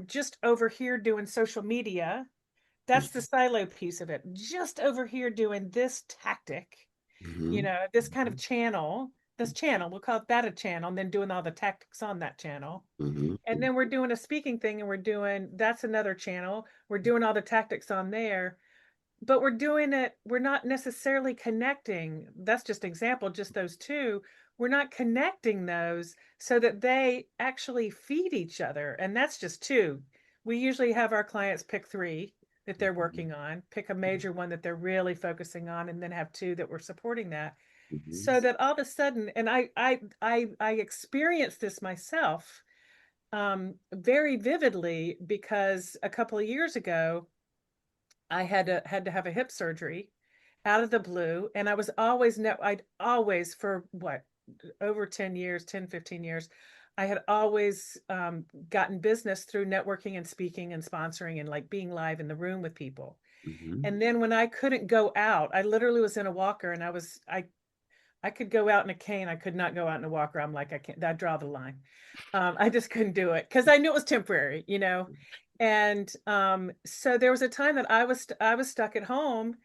just over here doing social media, that's the silo piece of it. Just over here doing this tactic,
Mhm,
this kind of
mhm,
channel, this channel, we'll call that a channel, and then doing all the tactics on that channel.
mhm,
And then we're doing a speaking thing and that's another channel. We're doing all the tactics on there, but we're not necessarily connecting. That's just example, just those two. We're not connecting those so that they actually feed each other. And that's just two. We usually have our clients pick three that they're
mhm,
working on, pick a major one that they're really focusing on, and then have two that we're supporting that.
mhm,
So that all of a sudden, and I experienced this myself very vividly, because a couple of years ago I had to have a hip surgery out of the blue, and I'd always, for what, over 10 years, 10, 15 years, I had always gotten business through networking and speaking and sponsoring and like being live in the room with people.
mhm,
And then when I couldn't go out, I literally was in a walker, and I could go out in a cane. I could not go out in a walker. I'm like, I can't, I draw the line. I just couldn't do it because I knew it was temporary. And so there was a time that I was stuck at home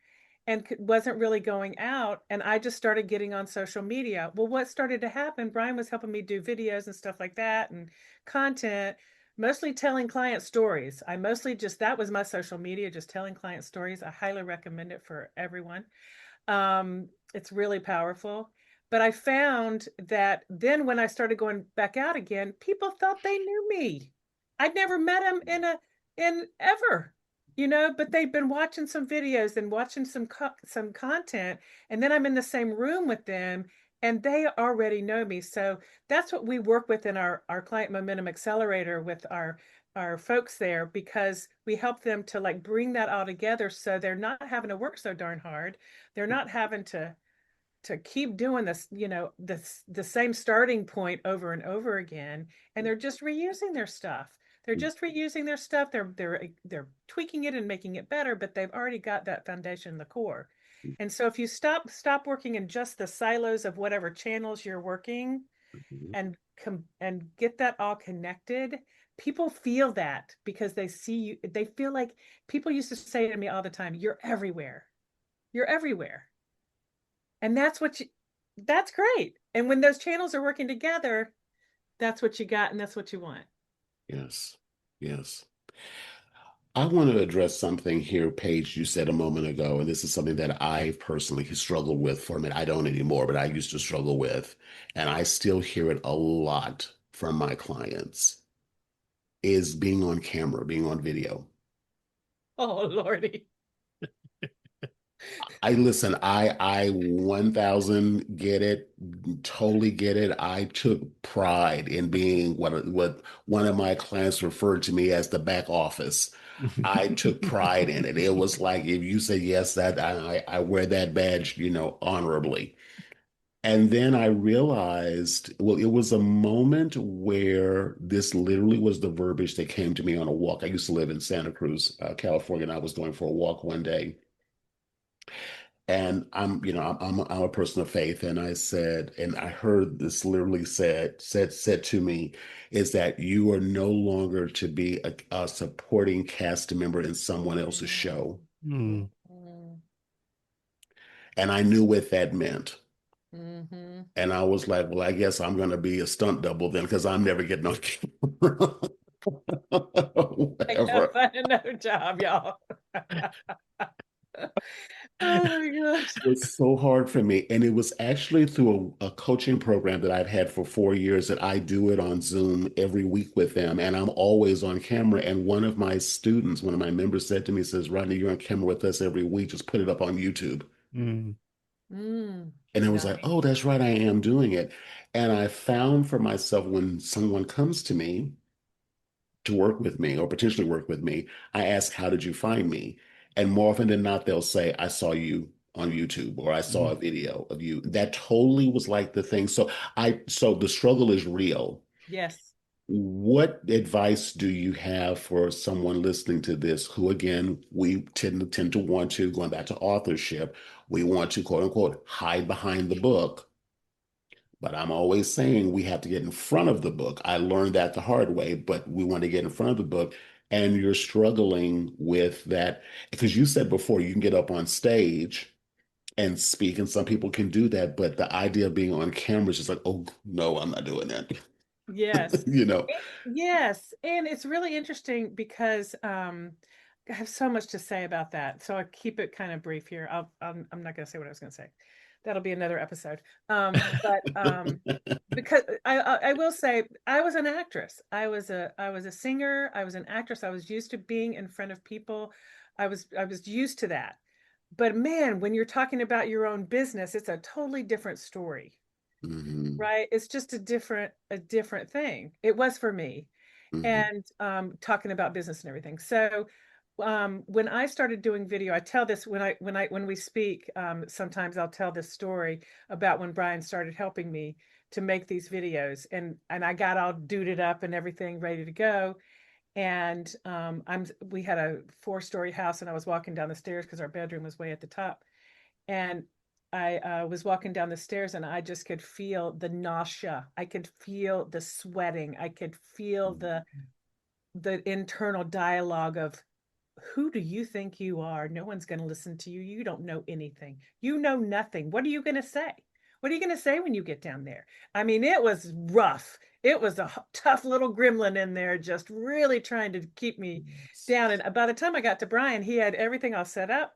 and wasn't really going out, and I just started getting on social media. Well, what started to happen? Brian was helping me do videos and stuff like that and content, mostly telling client stories. I mostly just that was my social media, just telling client stories. I highly recommend it for everyone. It's really powerful. But I found that then when I started going back out again, people thought they knew me. I'd never met them in ever, but they'd been watching some videos and watching some content, and then I'm in the same room with them and they already know me. So that's what we work with in our client momentum accelerator with our folks there, because we help them to like bring that all together so they're not having to work so darn hard. They're not having to keep doing this, the same starting point over and over again, and they're just reusing their stuff. They're just reusing their stuff. They're tweaking it and making it better, but they've already got that foundation, the core. And so if you stop working in just the silos of whatever channels you're working
Mhm.
and get that all connected, people feel that because they see you. They feel like people used to say to me all the time, "You're everywhere. You're everywhere." And that's great. And when those channels are working together, that's what you got and that's what you want.
Yes. Yes. I want to address something here, Paige, you said a moment ago, and this is something that I personally struggled with for a minute. I don't anymore, but I used to struggle with, and I still hear it a lot from my clients, is being on camera, being on video.
Oh, Lordy.
I listen, I 1000 get it, totally get it. I took pride in being what one of my clients referred to me as the back office. I took pride in it. It was like if you say yes, that I wear that badge, honorably. And then I realized, well, it was a moment where this literally was the verbiage that came to me on a walk. I used to live in Santa Cruz, California, and I was going for a walk one day. And I'm a person of faith, and I said, and I heard this literally said to me, is that you are no longer to be a supporting cast member in someone else's show.
Mm.
And I knew what that meant.
Mm-hmm.
And I was like, well, I guess I'm going to be a stunt double then because I'm never getting on camera.
I gotta
Whatever.
find another job, y'all. Oh my gosh.
Was so hard for me. And it was actually through a coaching program that I've had for 4 years that I do it on Zoom every week with them. And I'm always on camera. And one of my students, one of my members said to me, says, Rodney, you're on camera with us every week. Just put it up on YouTube.
Mm.
And I was like,
Nice.
oh, that's right. I am doing it. And I found for myself when someone comes to me to work with me or potentially work with me, I ask, how did you find me? And more often than not, they'll say, I saw you on YouTube or I saw
Mm.
a video of you. That totally was like the thing. So the struggle is real.
Yes.
What advice do you have for someone listening to this who, again, we tend to want to, going back to authorship, we want to, quote unquote, hide behind the book. But I'm always saying we have to get in front of the book. I learned that the hard way, but we want to get in front of the book. And you're struggling with that because you said before you can get up on stage and speak, and some people can do that. But the idea of being on camera is just like, oh, no, I'm not doing that.
Yes.
You know?
Yes. And it's really interesting because I have so much to say about that. So I'll keep it kind of brief here. I'm not going to say what I was going to say. That'll be another episode. But because I will say I was an actress. I was a singer. I was an actress. I was used to being in front of people. I was used to that. But man, when you're talking about your own business, it's a totally different story,
Mhm,
right? It's just a different thing. It was for me.
mhm,
And talking about business and everything. So when I started doing video, I tell this when we speak. Sometimes I'll tell this story about when Brian started helping me to make these videos, and I got all duded up and everything ready to go. And we had a 4-story house, and I was walking down the stairs because our bedroom was way at the top, and I was walking down the stairs, and I just could feel the nausea. I could feel the sweating. I could feel the internal dialogue of, who do you think you are? No one's going to listen to you. You don't know anything. You know nothing. What are you going to say? What are you going to say when you get down there? I mean, it was rough. It was a tough little gremlin in there, just really trying to keep me
yes.
down. And by the time I got to Brian, he had everything all set up.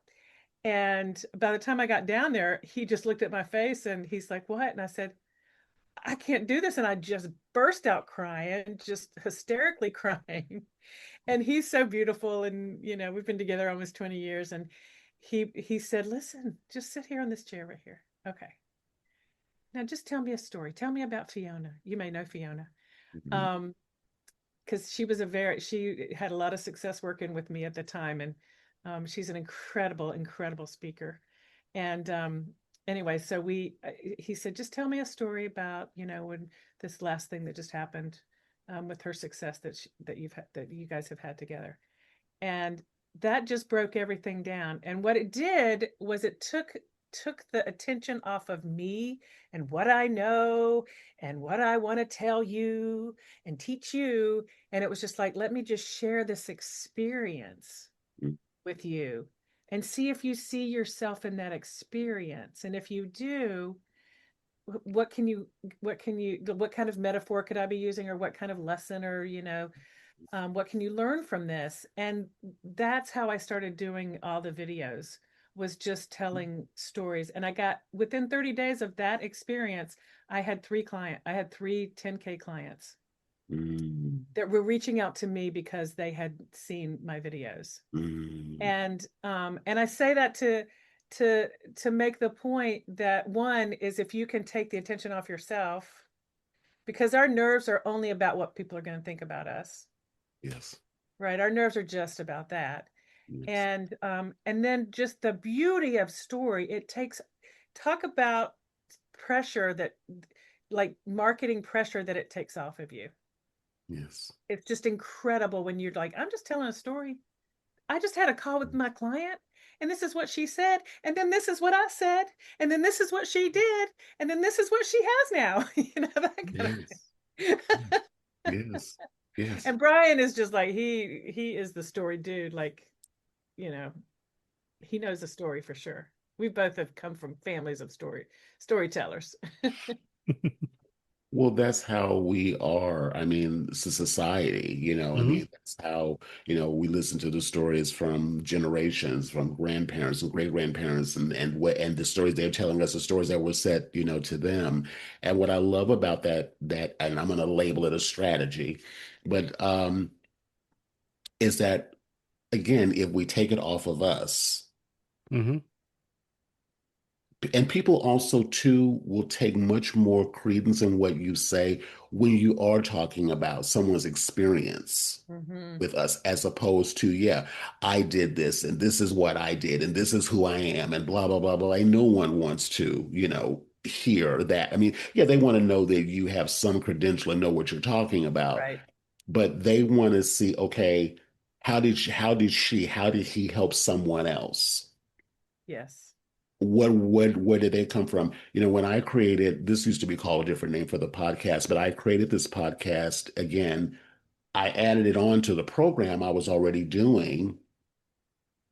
And by the time I got down there, he just looked at my face and he's like, what? And I said, I can't do this. And I just burst out crying, just hysterically crying. And he's so beautiful. And, we've been together almost 20 years. And he said, listen, just sit here on this chair right here. Okay. Now just tell me a story. Tell me about Fiona. You may know Fiona.
Mhm,
Um, because she had a lot of success working with me at the time. And she's an incredible, incredible speaker. And anyway, so he said, just tell me a story about, when this last thing that just happened with her success that you guys have had together. And that just broke everything down. And what it did was it took the attention off of me and what I know and what I want to tell you and teach you. And it was just like, let me just share this experience with you and see if you see yourself in that experience. And if you do, what can you what kind of metaphor could I be using, or what kind of lesson, or what can you learn from this? And that's how I started doing all the videos, was just telling stories. And I got, within 30 days of that experience, I had three 10K clients
Mm,
that were reaching out to me because they had seen my videos.
mm,
And I say that to make the point that, one is, if you can take the attention off yourself, because our nerves are only about what people are going to think about us.
yes,
Right, our nerves are just about that.
yes,
And then just the beauty of story, it takes, talk about pressure, that, like marketing pressure, that it takes off of you.
yes.
It's just incredible when you're like, I'm just telling a story. I just had a call with my client, and this is what she said, and then this is what I said, and then this is what she did, and then this is what she has now. That kind of
Yes,
thing.
yes, yes.
And Brian is just like, he is the story dude. Like, you know, he knows the story for sure. We both have come from families of storytellers.
Well, that's how we are. I mean, it's a society, I
Hmm.
mean, that's how, we listen to the stories from generations, from grandparents and great grandparents, and the stories they're telling us, the stories that were said, to them. And what I love about that, and I'm going to label it a strategy, but is that, again, if we take it off of us,
Hmm.
and people also too will take much more credence in what you say when you are talking about someone's experience
Mm-hmm.
with us, as opposed to, yeah, I did this and this is what I did and this is who I am and blah blah blah blah. And no one wants to, hear that. I mean, yeah, they want to know that you have some credential and know what you're talking about,
Right.
but they want to see, okay, how did he help someone else?
Yes.
Where did they come from? When I created, this used to be called a different name for the podcast, but I created this podcast again. I added it on to the program I was already doing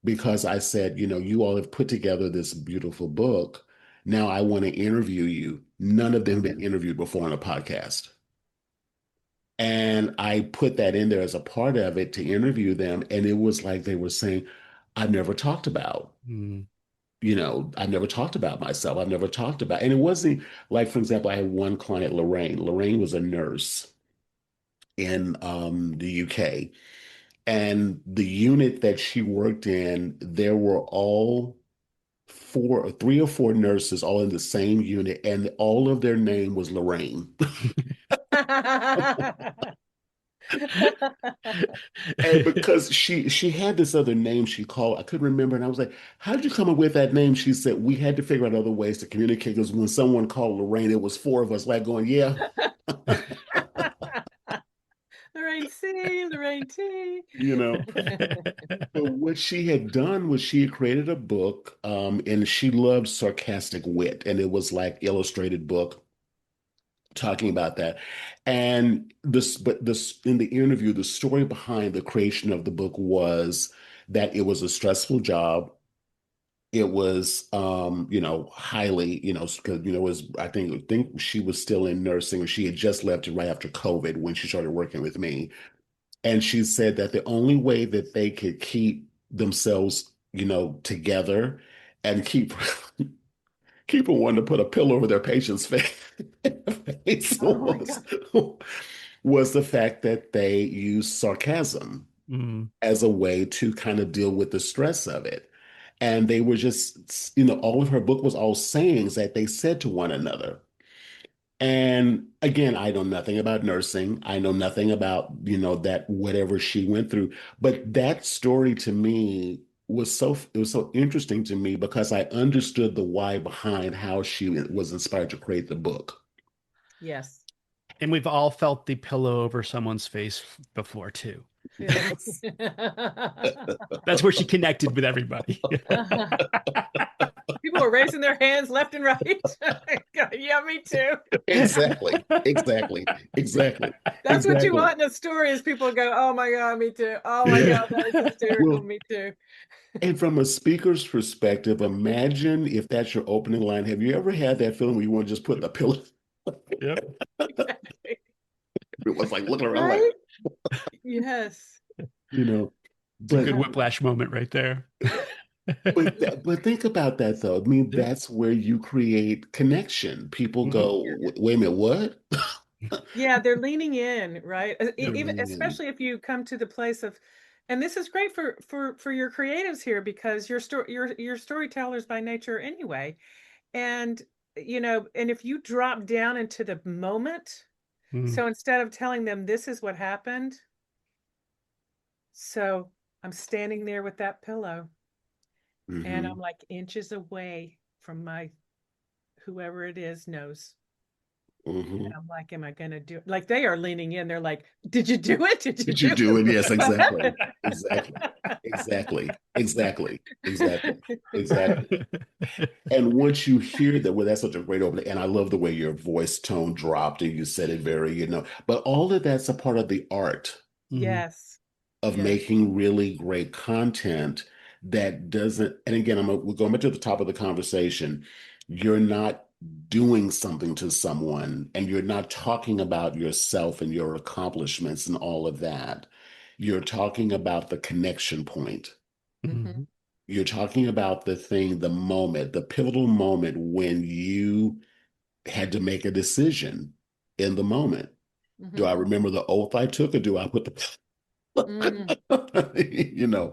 because I said, you all have put together this beautiful book. Now I want to interview you. None of them been interviewed before on a podcast. And I put that in there as a part of it to interview them. And it was like they were saying, I've never talked about.
Mm.
I've never talked about myself. I've never talked about, and it wasn't like, for example, I had one client, Lorraine. Lorraine was a nurse in the UK. And the unit that she worked in, there were all three or four nurses all in the same unit, and all of their name was Lorraine. And because she had this other name she called, I couldn't remember. And I was like, how did you come up with that name? She said, we had to figure out other ways to communicate because when someone called Lorraine, it was four of us like going, yeah.
Lorraine C, Lorraine T.
you know. But what she had done was she had created a book, and she loved sarcastic wit, and it was like illustrated book talking about that. And this in the interview, the story behind the creation of the book was that it was a stressful job. It was, highly, because, it was, I think she was still in nursing, or she had just left it right after COVID when she started working with me. And she said that the only way that they could keep themselves, together and keep wanting to put a pillow over their patient's face
Oh my God.
was the fact that they use sarcasm
Mm.
as a way to kind of deal with the stress of it. And they were just, all of her book was all sayings that they said to one another. And again, I know nothing about nursing. I know nothing about, that whatever she went through. But that story to me it was so interesting to me because I understood the why behind how she was inspired to create the book.
Yes.
And we've all felt the pillow over someone's face before too.
Yes.
That's where she connected with everybody.
People were raising their hands left and right. Yeah, me too.
Exactly. Exactly. Exactly.
That's what you
Exactly.
want in a story is people go, oh my God, me too. Oh my
Yeah.
God, that is hysterical.
Well,
Me too.
and from a speaker's perspective, imagine if that's your opening line. Have you ever had that feeling where you want to just put the pillow?
Yep.
Exactly.
It was like looking around like,
Right? Yes.
you know,
It's a
but
good whiplash moment right there.
but think about that though. I mean,
Yeah.
that's where you create connection. People
Mhm.
go, Wait a minute, what?"
Yeah, they're leaning in, right?
Yep.
Even
And
especially if you come to the place of, and this is great for your creatives here because you're storytellers by nature anyway. And and if you drop down into the moment,
Mm.
so instead of telling them this is what happened, so I'm standing there with that pillow and I'm
Mhm.
like inches away from my whoever it is knows. And
Mhm.
I'm like, am I gonna do it? Like they are leaning in. They're like, did you do it? Did you
Did you
do
do it?
it?
Yes,
What
exactly.
happened?
Exactly. Exactly. Exactly. Exactly. Exactly. And once you hear that, well, that's such a great opening. And I love the way your voice tone dropped and you said it very, but all of that's a part of the art
Mhm.
Yes.
of
Yes.
making really great content that doesn't, and again, we're going back to the top of the conversation. You're not doing something to someone and you're not talking about yourself and your accomplishments and all of that. You're talking about the connection point.
Hmm.
Mhm.
You're talking about the thing, the moment, the pivotal moment when you had to make a decision in the moment. Do
Hmm.
I remember the oath I took or do I put
Mm,
the,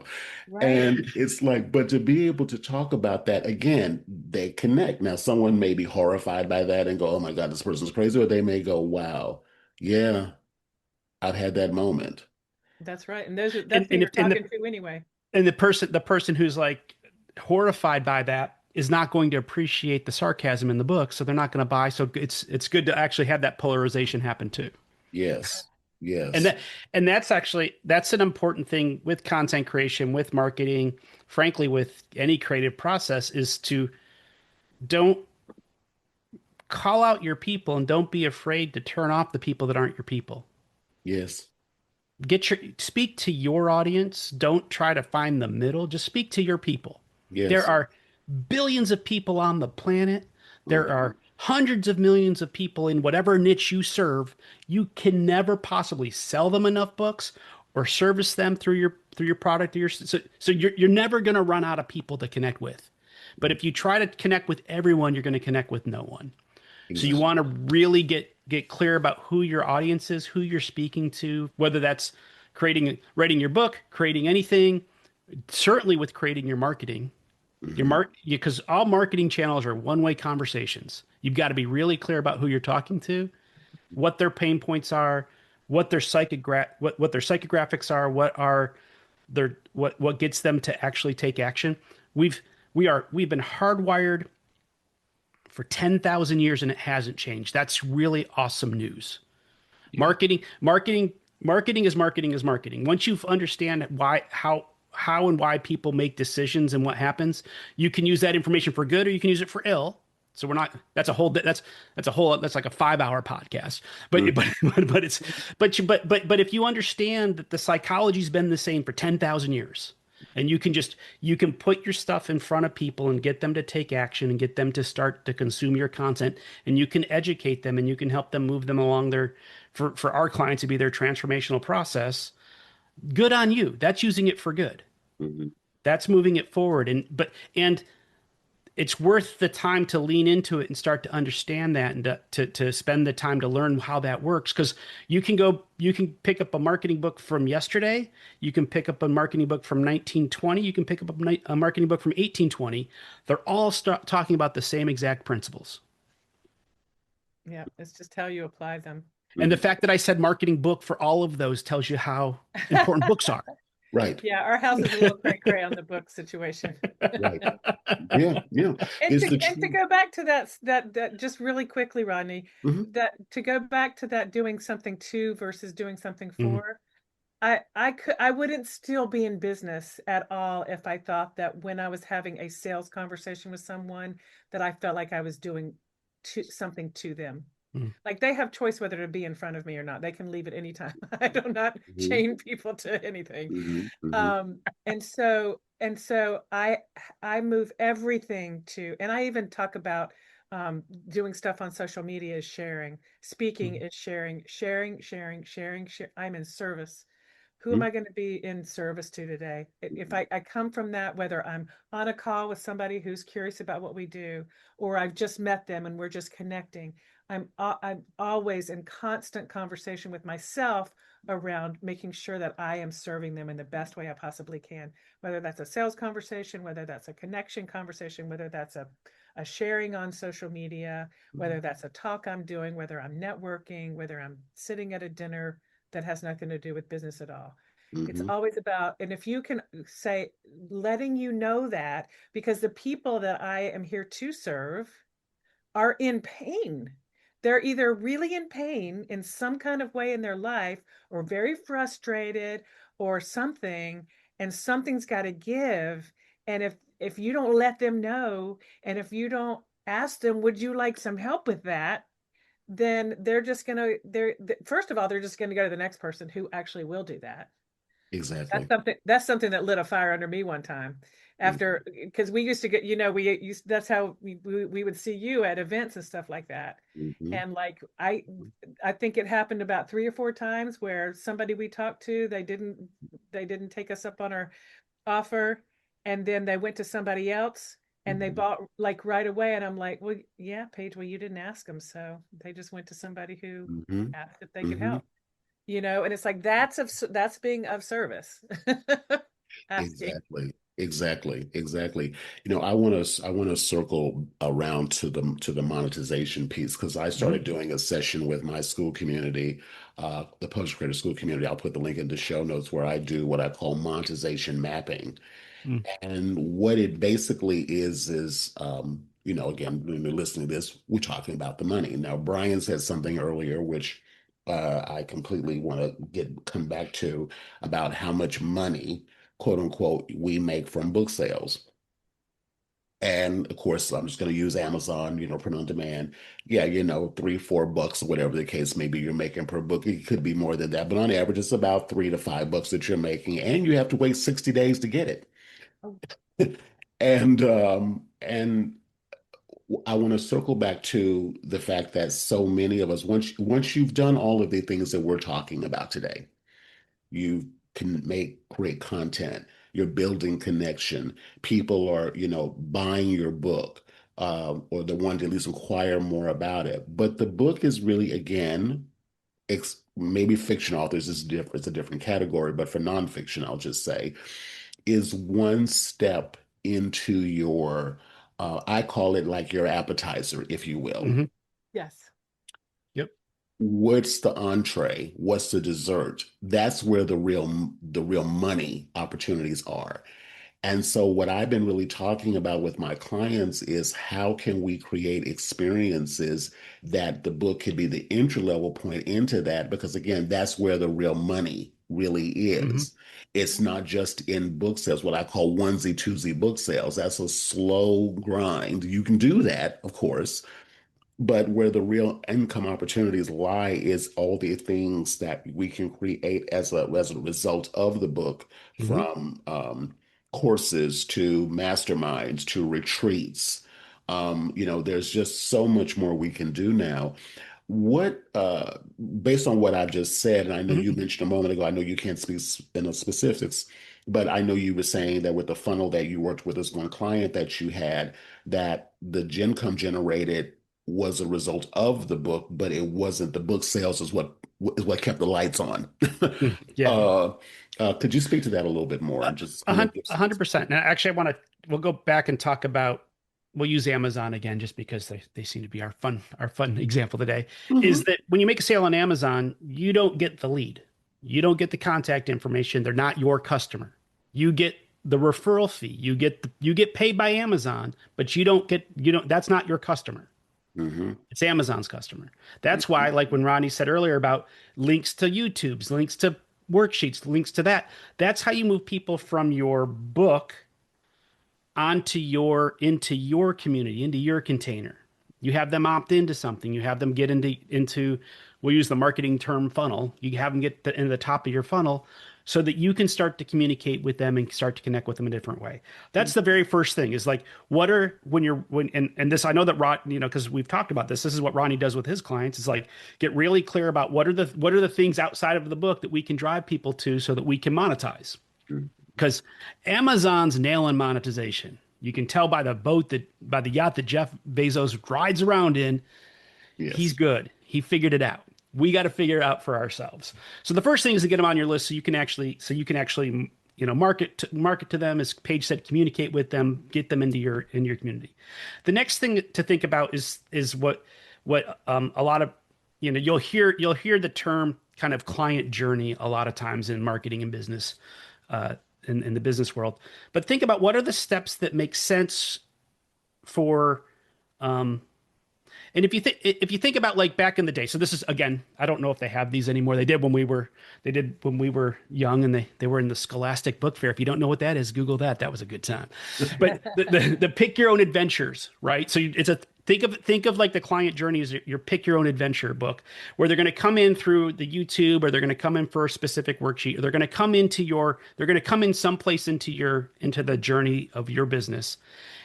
right.
and it's like, but to be able to talk about that again, they connect. Now, someone may be horrified by that and go, oh my God, this person's crazy. Or they may go, wow, yeah, I've had that moment.
That's right. And
And
that's who
and
you're
if
talking to anyway.
the person who's like horrified by that is not going to appreciate the sarcasm in the book, so they're not going to buy. So it's good to actually have that polarization happen too.
Yes,
And
yes,
that's an important thing with content creation, with marketing, frankly, with any creative process is to don't call out your people and don't be afraid to turn off the people that aren't your people.
yes,
Speak to your audience. Don't try to find the middle. Just speak to your people. There
yes.
are billions of people on the planet. There
Mhm.
are hundreds of millions of people in whatever niche you serve. You can never possibly sell them enough books or service them through your product or so you're never going to run out of people to connect with. But if you try to connect with everyone, you're going to connect with no one. So you
Exactly.
want to really get clear about who your audience is, who you're speaking to, whether that's writing your book, creating anything, certainly with creating your marketing.
Mhm.
Because all marketing channels are one-way conversations. You've got to be really clear about who you're talking to, what their pain points are, what their psychographics are, what gets them to actually take action. We've been hardwired for 10,000 years and it hasn't changed. That's really awesome news.
Yeah.
Marketing is marketing is marketing. Once you understand how and why people make decisions and what happens, you can use that information for good or you can use it for ill. So we're not. That's like a 5 hour podcast. But but
Mhm.
but it's but if you understand that the psychology's been the same for 10,000 years, and you can put your stuff in front of people and get them to take action and get them to start to consume your content, and you can educate them and you can help them move them along for our clients to be their transformational process. Good on you. That's using it for good.
Mhm.
That's moving it forward. And it's worth the time to lean into it and start to understand that and to spend the time to learn how that works, because you can pick up a marketing book from yesterday, you can pick up a marketing book from 1920, you can pick up a marketing book from 1820. They're all talking about the same exact principles.
Yeah. It's just how you apply them.
And the
Mhm.
fact that I said marketing book for all of those tells you how important books are.
Right.
Yeah, our house is a little cray cray on the book situation.
Right. Yeah. Yeah.
And
It's
to
the
and to
truth.
go back to that just really quickly, Rodney,
Mhm.
that to go back to that doing something to versus doing something
Mhm.
for. I wouldn't still be in business at all if I thought that when I was having a sales conversation with someone that I felt like I was doing something to them.
Mm.
Like they have choice whether to be in front of me or not. They can leave at any time. I do not
Mhm,
chain people to anything.
mhm, mhm,
And so I move everything to, and I even talk about doing stuff on social media is sharing, speaking
Mm.
is sharing. I'm in service. Who am
mhm,
I going to be in service to today? If I come from that, whether I'm on a call with somebody who's curious about what we do, or I've just met them and we're just connecting, I'm always in constant conversation with myself around making sure that I am serving them in the best way I possibly can, whether that's a sales conversation, whether that's a connection conversation, whether that's a sharing on social media, whether that's a talk I'm doing, whether I'm networking, whether I'm sitting at a dinner that has nothing to do with business at all. It's
mhm.
always about, and if you can say, letting you know that, because the people that I am here to serve are in pain. They're either really in pain in some kind of way in their life, or very frustrated, or something, and something's got to give. And if you don't let them know, and if you don't ask them, would you like some help with that? Then they're just gonna they're first of all, they're just gonna go to the next person who actually will do that.
Exactly.
That's something that lit a fire under me one time. After, because we used to get, we used, that's how we would see you at events and stuff like that.
Mhm,
And like I think it happened about 3 or 4 times where somebody we talked to, they didn't take us up on our offer, and then they went to somebody else and they
mhm,
bought like right away, and I'm like, well, yeah, Paige, well, you didn't ask them, so they just went to somebody who
mhm,
asked if they could
mhm.
help. And it's like that's being of service. Asking.
Exactly. Exactly. Exactly. I want to circle around to the monetization piece because I
Mhm.
started doing a session with my school community, the post creator school community. I'll put the link in the show notes where I do what I call monetization mapping.
Mm.
And what it basically is, again, when you're listening to this, we're talking about the money. Now, Brian said something earlier, which I completely want to come back to about how much money, quote unquote, we make from book sales. And of course, I'm just going to use Amazon, print on demand. Yeah, $3, $4, or whatever the case may be you're making per book. It could be more than that, but on average, it's about $3 to $5 that you're making, and you have to wait 60 days to get it.
Oh,
And I want to circle back to the fact that so many of us, once you've done all of the things that we're talking about today, you can create content, you're building connection, people are, buying your book, or the one to at least inquire more about it. But the book is really, again, maybe fiction authors is different, it's a different category, but for nonfiction, I'll just say is one step into your, I call it like your appetizer, if you will.
Mhm.
yes.
Yep.
What's the entree? What's the dessert? That's where the real money opportunities are. And so, what I've been really talking about with my clients is how can we create experiences that the book could be the entry level point into that? Because again, that's where the real money really
Mhm.
is. It's
Mhm.
not just in book sales, what I call onesie, twosie book sales. That's a slow grind. You can do that, of course, but where the real income opportunities lie is all the things that we can create as a result of the book,
Mhm.
from courses to masterminds to retreats. There's just so much more we can do now. What, based on what I've just said, and I know
Mhm.
you mentioned a moment ago, I know you can't speak in the specifics, but I know you were saying that with the funnel that you worked with this one client that you had, that the income generated was a result of the book, but it wasn't the book sales is what kept the lights on.
Mm. Yeah.
uh, could you speak to that a little bit more and just give
A
some
100%. Now, actually, we'll go back and talk about, we'll use Amazon again, just because they seem to be our fun example today, is
Mhm,
that when you make a sale on Amazon, you don't get the lead. You don't get the contact information. They're not your customer. You get the referral fee. You get paid by Amazon, but that's not your customer.
mhm,
It's Amazon's customer. That's why,
mhm,
like when Ronnie said earlier about links to YouTube's, links to worksheets, links to that. That's how you move people from your book into your community, into your container. You have them opt into something. You have them get into we'll use the marketing term funnel. You have them get into the top of your funnel so that you can start to communicate with them and start to connect with them in a different way. That's the very first thing is like, what are, when you're, when, and this, I know that Rod, you know, cause we've talked about this. This is what Ronnie does with his clients. Is like, get really clear about what are the things outside of the book that we can drive people to so that we can monetize. Because Amazon's nailing monetization. You can tell by the yacht that Jeff Bezos rides around in.
Yes.
He's good. He figured it out. We got to figure it out for ourselves. So the first thing is to get them on your list so you can actually you know, market to them, as Paige said, communicate with them, get them into your community. The next thing to think about is what a lot of, you know, you'll hear the term kind of client journey a lot of times in marketing and business, in the business world. But think about what are the steps that make sense for, and if you think about like back in the day, so this is, again, I don't know if they have these anymore. They did when we were young, and they were in the Scholastic Book Fair. If you don't know what that is, Google that. That was a good time. But the pick your own adventures, right? So it's a think of like the client journey as your pick your own adventure book, where they're going to come in through the YouTube, or they're going to come in for a specific worksheet, or they're going to come in someplace into the journey of your business.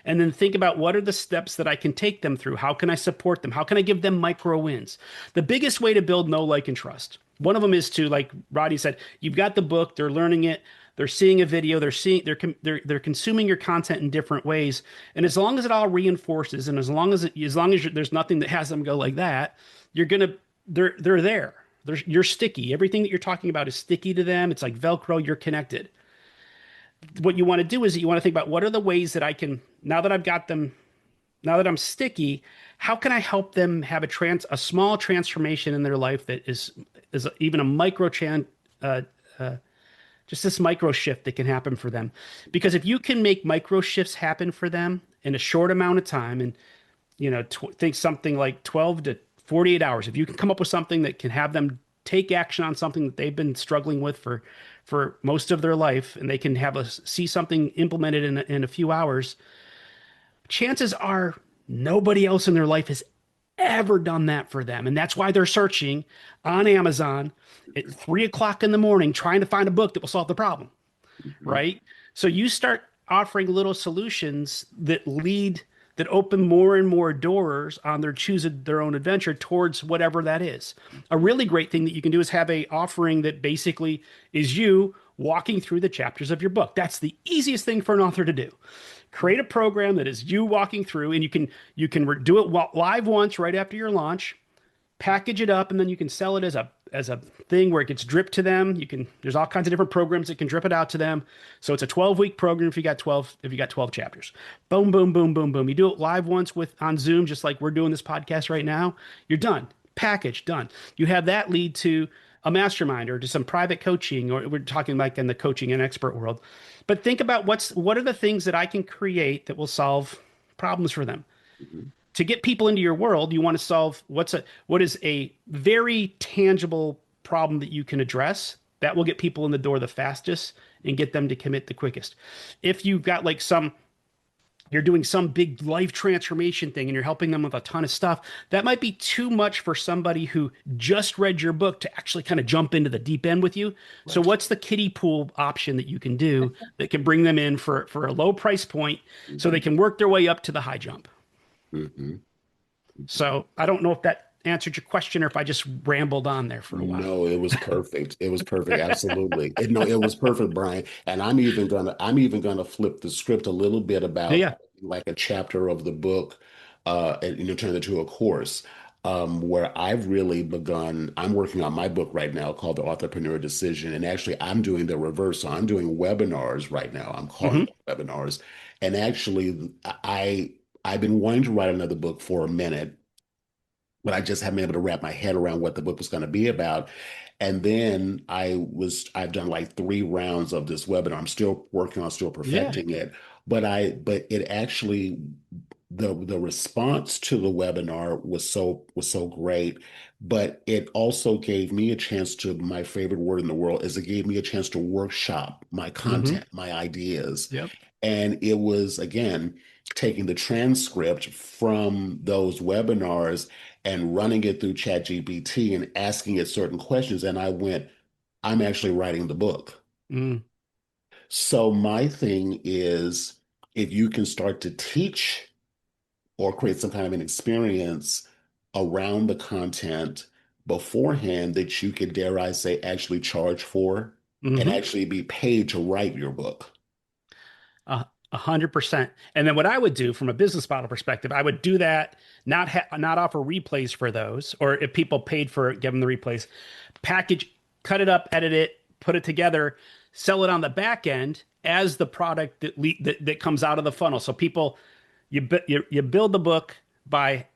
And then think about what are the steps that I can take them through? How can I support them? How can I give them micro wins? The biggest way to build know, like, and trust. One of them is to, like Rodney said, you've got the book, they're learning it, they're seeing a video, they're consuming your content in different ways. And as long as it all reinforces, and as long as there's nothing that has them go like that, they're there. You're sticky. Everything that you're talking about is sticky to them. It's like Velcro. You're connected. What you want to do is you want to think about what are the ways that I can, now that I've got them, now that I'm sticky, how can I help them have a small transformation in their life that is even a just this micro shift that can happen for them. Because if you can make micro shifts happen for them in a short amount of time, and, you know, think something like 12 to 48 hours, if you can come up with something that can have them take action on something that they've been struggling with for most of their life, and they can see something implemented in a few hours, chances are nobody else in their life has ever done that for them. And that's why they're searching on Amazon at 3 o'clock in the morning, trying to find a book that will solve the problem. Mm-hmm. Right. So you start offering little solutions that open more and more doors on their choose their own adventure towards whatever that is. A really great thing that you can do is have a offering that basically is you walking through the chapters of your book. That's the easiest thing for an author to do. Create a program that is you walking through, and you can do it live once right after your launch, package it up, and then you can sell it as a thing where it gets dripped to them. There's all kinds of different programs that can drip it out to them. So it's a 12-week program if you got 12 chapters. Boom, boom, boom, boom, boom. You do it live once on Zoom, just like we're doing this podcast right now. You're done. Package, done. You have that lead to a mastermind or to some private coaching, or we're talking like in the coaching and expert world. But think about what are the things that I can create that will solve problems for them. Mm-hmm. To get people into your world, you want to solve what is a very tangible problem that you can address that will get people in the door the fastest and get them to commit the quickest. If you've got like you're doing some big life transformation thing and you're helping them with a ton of stuff, that might be too much for somebody who just read your book to actually kind of jump into the deep end with you. Right. So what's the kiddie pool option that you can do that can bring them in for a low price point, mm-hmm. so they can work their way up to the high jump? Mm-hmm. So I don't know if that answered your question or if I just rambled on there for a while.
No, it was perfect. It was perfect. Absolutely. It was perfect, Brian. And I'm even gonna flip the script a little bit about like a chapter of the book, and turn it into a course. Where I've really begun, I'm working on my book right now called The Authorpreneur Decision. And actually I'm doing the reverse. So I'm doing webinars right now. I'm calling them webinars. And actually I've been wanting to write another book for a minute, but I just haven't been able to wrap my head around what the book was going to be about. And then I've done like 3 rounds of this webinar. I'm still working on perfecting it, but it actually, the response to the webinar was so great But it also gave me a chance to, my favorite word in the world is it gave me a chance to workshop my
Hmm.
content, my ideas.
Yep.
And it was, again, taking the transcript from those webinars and running it through ChatGPT and asking it certain questions. And I went, I'm actually writing the book.
Mm.
So my thing is, if you can start to teach or create some kind of an experience around the content beforehand that you could, dare I say, actually charge for and
Hmm.
actually be paid to write your book.
Uh, 100%. And then what I would do from a business model perspective, I would do that, not offer replays for those, or if people paid for it, give them the replays, package, cut it up, edit it, put it together, sell it on the back end as the product that comes out of the funnel. So people, you build the book by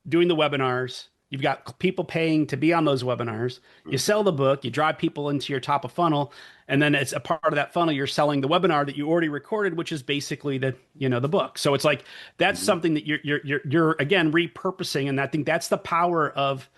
doing the webinars. You've got people paying to be on those webinars. You sell the book, you drive people into your top of funnel, and then it's a part of that funnel you're selling the webinar that you already recorded, which is basically the book. So it's like that's
Mhm.
something that you're again repurposing, and I think that's the power of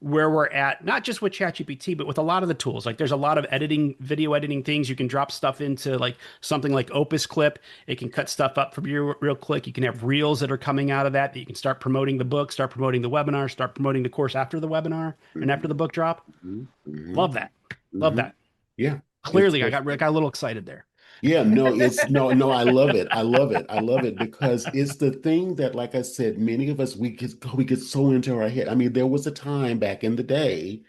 where we're at, not just with ChatGPT, but with a lot of the tools. Like there's a lot of editing, video editing things. You can drop stuff into like something like Opus Clip. It can cut stuff up for you real quick. You can have reels that are coming out of that you can start promoting the book, start promoting the webinar, start promoting the course after the webinar and after
Mhm.
the book drop.
Mhm. Mhm.
Love that. Love
Mhm.
that.
Yeah.
Clearly, I got a little excited there.
Yeah, no, it's no, I love it. I love it. I love it because it's the thing that, like I said, many of us we get so into our head. I mean, there was a time back in the day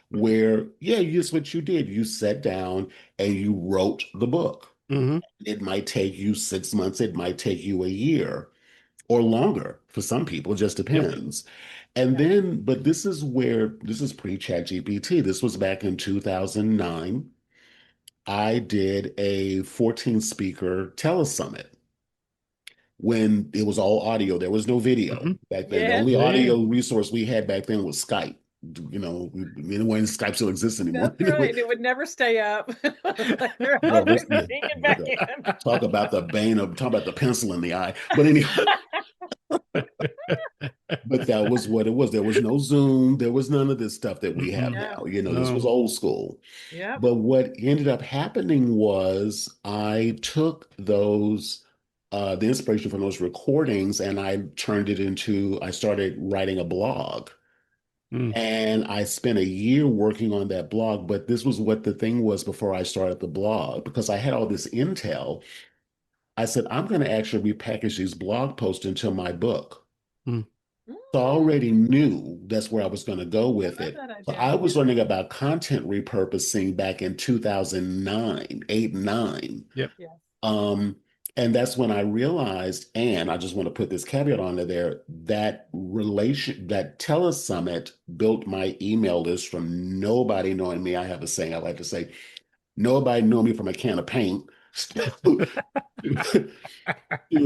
where, yeah, just what you did. You sat down and you wrote the book.
Hmm.
It might take you 6 months, it might take you a year or longer for some people, it just
Yep.
depends. And
Yeah.
then, but this is pre-chat GPT. This was back in 2009. I did a 14 speaker telesummit when it was all audio. There was no video
Hmm.
back then. The
Yes.
only
Yeah.
audio resource we had back then was Skype. When Skype still exists anymore.
That's right. It would never stay up. Like, you're
Well,
always
this, yeah,
putting it
but
back in.
talk about the pencil in the eye. But anyway, but that was what it was. There was no Zoom. There was none of this stuff that we have
Mm-mm.
No.
now. This was
No.
old school.
Yep.
But what ended up happening was I took the inspiration from those recordings and I started writing a blog.
Mm.
And I spent a year working on that blog. But this was what the thing was before I started the blog, because I had all this intel. I said, I'm going to actually repackage these blog posts into my book.
Mm.
So I
Mm,
already knew that's where I was going to go
I
with
love
it.
that
So
idea.
I
Yeah.
was learning about content repurposing back in 2009, 8, 9.
Yep.
Yes.
Um, and that's when I realized, and I just want to put this caveat on there, that telesummit built my email list from nobody knowing me. I have a saying I like to say, nobody knowing me from a can of paint. To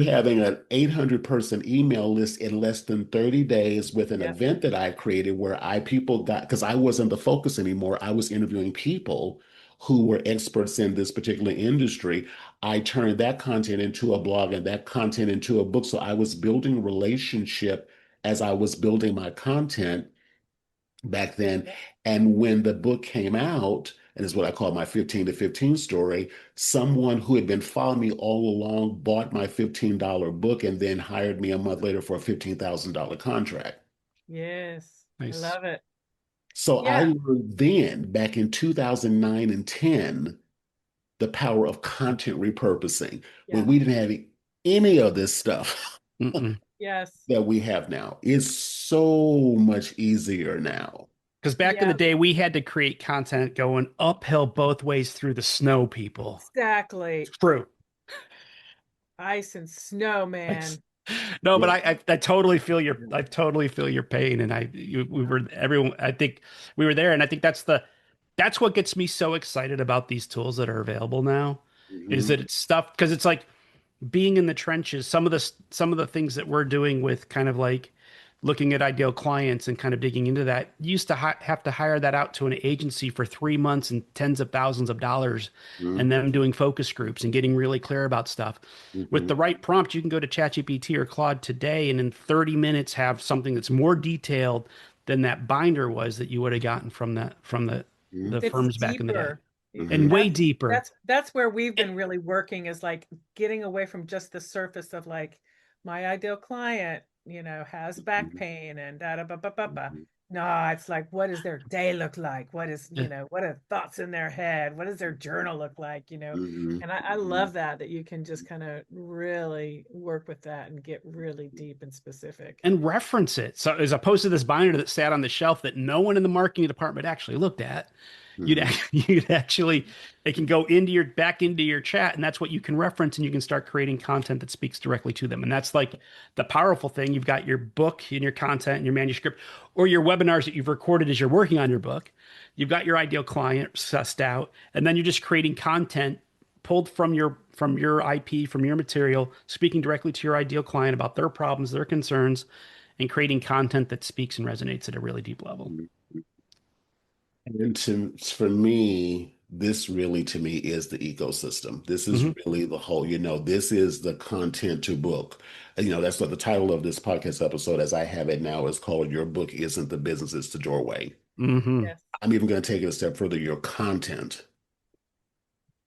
having an 800-person email list in less than 30 days with an
Yep.
event that I created where people got, because I wasn't the focus anymore. I was interviewing people who were experts in this particular industry. I turned that content into a blog and that content into a book. So I was building relationship as I was building my content back then.
Yep.
And when the book came out, and it's what I call my 15 to 15 story, someone who had been following me all along bought my $15 book and then hired me a month later for a $15,000 contract.
Yes. I
Nice.
love it.
So I
Yeah.
learned then, back in 2009 and 10, the power of content repurposing when
Yeah.
we didn't have any of this stuff
Mm-mm.
Yes.
that we have now. It's so much easier now.
Because back in the
Yeah.
day, we had to create content going uphill both ways through the snow, people.
Exactly.
True.
Ice and snow,
It's-
man.
No, but
Yeah.
I totally feel your pain, and we were everyone. I think we were there, and I think that's what gets me so excited about these tools that are available now, is
Mhm.
that it's stuff because it's like being in the trenches. Some of the things that we're doing with kind of like looking at ideal clients and kind of digging into that you used to have to hire that out to an agency for 3 months and tens of thousands of dollars and
Mhm.
them doing focus groups and getting really clear about stuff. With
Mhm.
the right prompt, you can go to ChatGPT or Claude today and in 30 minutes have something that's more detailed than that binder was that you would have gotten from the
It's
firms back in the day,
deeper.
and
Mhm.
way deeper.
That's where we've been really working, is like getting away from just the surface of like, my ideal client, has back
Mhm.
pain and da da ba ba ba ba.
Mhm.
No, it's like, what does their day look like? What is,
Yeah.
what are thoughts in their head? What does their journal look like?
Mhm.
And I
Mhm.
love that you can just kind of really work with that and get really deep and specific.
And reference it. So as opposed to this binder that sat on the shelf that no one in the marketing department actually looked at,
Mhm.
you'd actually it can go into your back into your chat, and that's what you can reference, and you can start creating content that speaks directly to them. And that's like the powerful thing. You've got your book and your content and your manuscript, or your webinars that you've recorded as you're working on your book. You've got your ideal client sussed out, and then you're just creating content pulled from your IP, from your material, speaking directly to your ideal client about their problems, their concerns, and creating content that speaks and resonates at a really deep level.
Mhm. And for me, this really to me is the ecosystem. This is
Hmm.
really the whole, this is the content to book. That's what the title of this podcast episode, as I have it now, is called Your Book Isn't the Business, It's the Doorway.
Hmm.
Yes.
I'm even going to take it a step further. Your content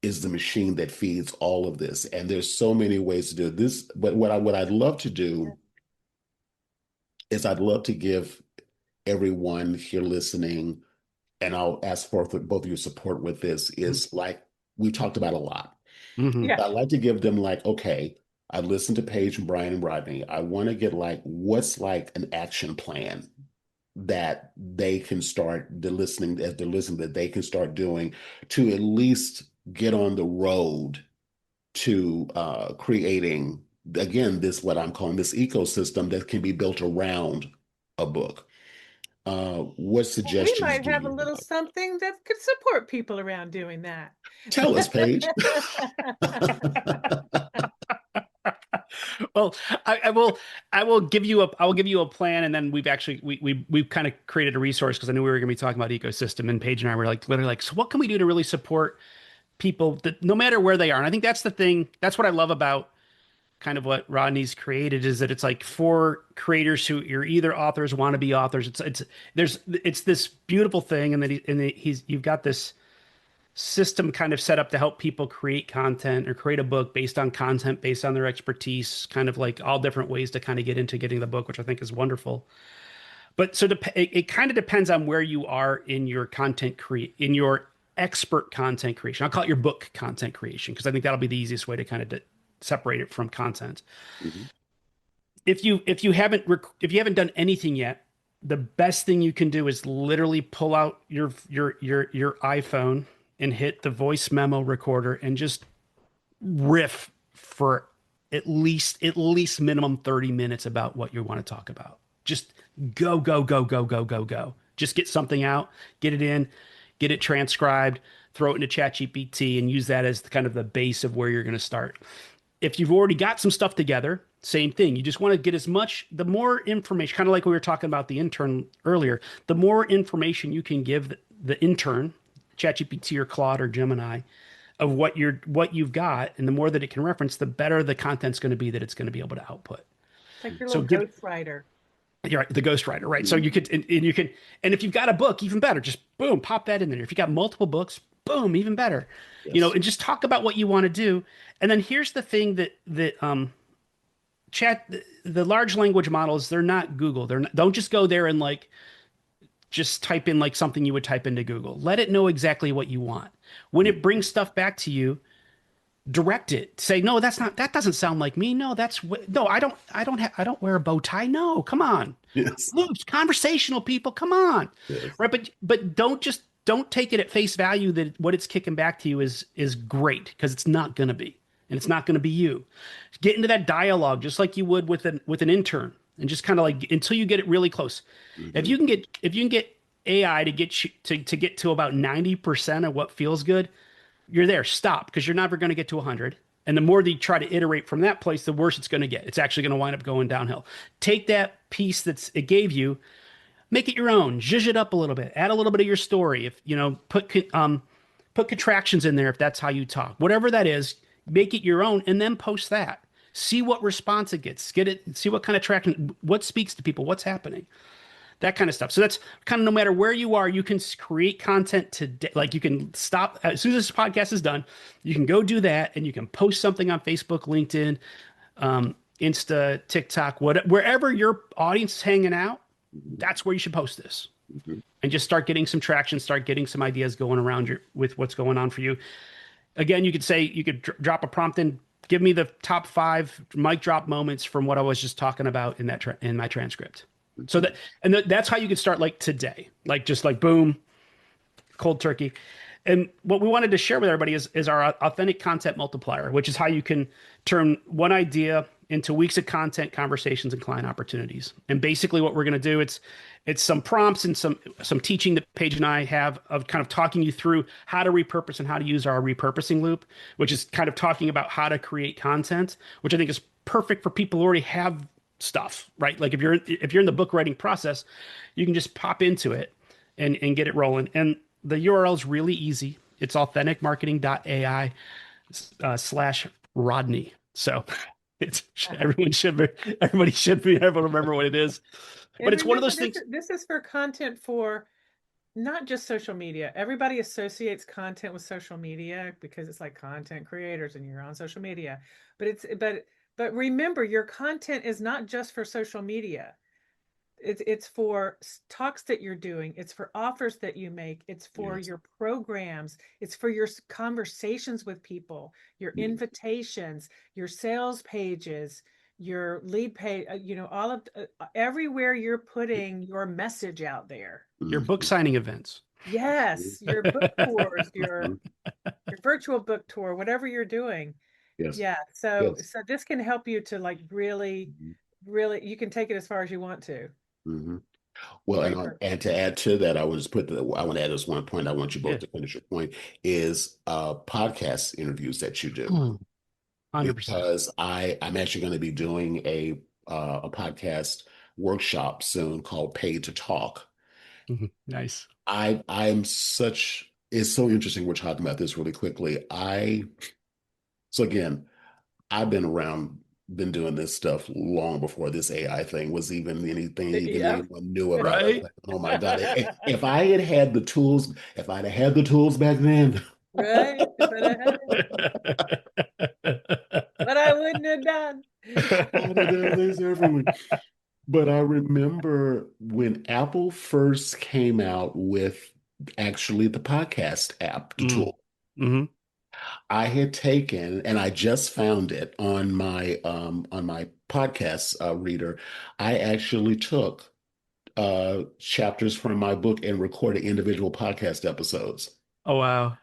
is the machine that feeds all of this. And there's so many ways to do this. But what I'd love to do is I'd love to give everyone here listening, and I'll ask for both of your support with this, is like we talked about a lot.
Hmm.
Yeah.
I'd like to give them like, okay, I've listened to Paige and Brian and Rodney. I want to get like what's like an action plan that they can start listening as they're listening, that they can start doing to at least get on the road to creating, again, this what I'm calling this ecosystem that can be built around a book. What
We
suggestions
might
do
have a
you
little
have?
something that could support people around doing that.
Tell us, Paige.
Well, I will give you a plan, and then we've kind of created a resource because I knew we were going to be talking about ecosystem, and Paige and I were like literally like, so what can we do to really support people that no matter where they are? And I think that's the thing. That's what I love about kind of what Rodney's created, is that it's like for creators who you're either authors, want to be authors. It's this beautiful thing, and he's you've got this system kind of set up to help people create content or create a book based on content, based on their expertise, kind of like all different ways to kind of get into getting the book, which I think is wonderful. But so it kind of depends on where you are in your in your expert content creation. I'll call it your book content creation because I think that'll be the easiest way to kind of separate it from content.
Mhm.
If you haven't done anything yet, the best thing you can do is literally pull out your iPhone and hit the voice memo recorder and just riff for at least minimum 30 minutes about what you want to talk about. Just go, go, go, go, go, go, go. Just get something out, get it in, get it transcribed, throw it into ChatGPT, and use that as kind of the base of where you're going to start. If you've already got some stuff together, same thing. You just want to get the more information, kind of like we were talking about the intern earlier, the more information you can give the intern, ChatGPT or Claude or Gemini, of what you've got, and the more that it can reference, the better the content's going to be that it's going to be able to output.
It's like your
So
little
give
ghostwriter.
You're right, the ghostwriter, right? So you
Mhm.
could and you can, and if you've got a book, even better, just boom, pop that in there. If you got multiple books, boom, even better.
Yes.
And just talk about what you want to do. And then here's the thing that chat the large language models, they're not Google. Don't just go there and like just type in like something you would type into Google. Let it know exactly what you want. When it brings stuff back to you, direct it. Say, no, that doesn't sound like me. No, no, I don't wear a bow tie. No, come on.
Yes.
Loops, conversational people, come on.
Yes.
Right. But don't take it at face value that what it's kicking back to you is great, because it's not gonna be. And it's not gonna be you. Get into that dialogue just like you would with an intern, and just kind of like until you get it really close.
Mhm.
If you can get AI to get you to get to about 90% of what feels good, you're there. Stop, because you're never going to get to 100. And the more that you try to iterate from that place, the worse it's going to get. It's actually going to wind up going downhill. Take that piece it gave you, make it your own, zhuzh it up a little bit, add a little bit of your story. If put contractions in there if that's how you talk, whatever that is, make it your own, and then post that. See what response it gets. See what kind of traction, what speaks to people, what's happening. that kind of stuff. So that's kind of no matter where you are, you can create content today. Like you can stop as soon as this podcast is done, you can go do that and you can post something on Facebook, LinkedIn, Insta, TikTok, wherever your audience is hanging out, that's where you should post this
Mhm.
and just start getting some traction, start getting some ideas going around with what's going on for you. Again, you could say, you could drop a prompt in, give me the top 5 mic drop moments from what I was just talking about in that in my transcript. So that, and that's how you could start like today, like just like boom, cold turkey. And what we wanted to share with everybody is our authentic content multiplier, which is how you can turn one idea into weeks of content, conversations, and client opportunities. And basically what we're going to do, it's some prompts and some teaching that Paige and I have of kind of talking you through how to repurpose and how to use our repurposing loop, which is kind of talking about how to create content, which I think is perfect for people who already have stuff, right? Like if you're in the book writing process, you can just pop into it and get it rolling. And the URL is really easy. It's authenticmarketing.ai /Rodney. So it's everybody should be able to remember what it is. But it's one of those things.
This is for content for not just social media. Everybody associates content with social media because it's like content creators and you're on social media. But remember, your content is not just for social media. It's for talks that you're doing. It's for offers that you make. It's for your programs. It's for your conversations with people, your invitations, your sales pages, your lead page, all of everywhere you're putting your message out there.
Your book signing events.
Yes, your book tours, your virtual book tour, whatever you're doing.
Yes.
Yeah. So this can help you to like really, you can take it as far as you want to.
Mm-hmm. Well, and to add to that, I want to add this one point. I want you both to finish your point is podcast interviews that you do.
100%.
Because I'm actually going to be doing a podcast workshop soon called Paid to Talk.
Nice.
It's so interesting we're talking about this really quickly. So again, I've been doing this stuff long before this AI thing was even anything anyone knew about.
Right?
Like, oh my God. If I had the tools, back then.
Right. But I wouldn't have done.
But I remember when Apple first came out with actually the podcast app, the tool.
Mm-hmm.
I had taken, and I just found it on my podcast reader. I actually took chapters from my book and recorded individual podcast episodes.
Oh wow!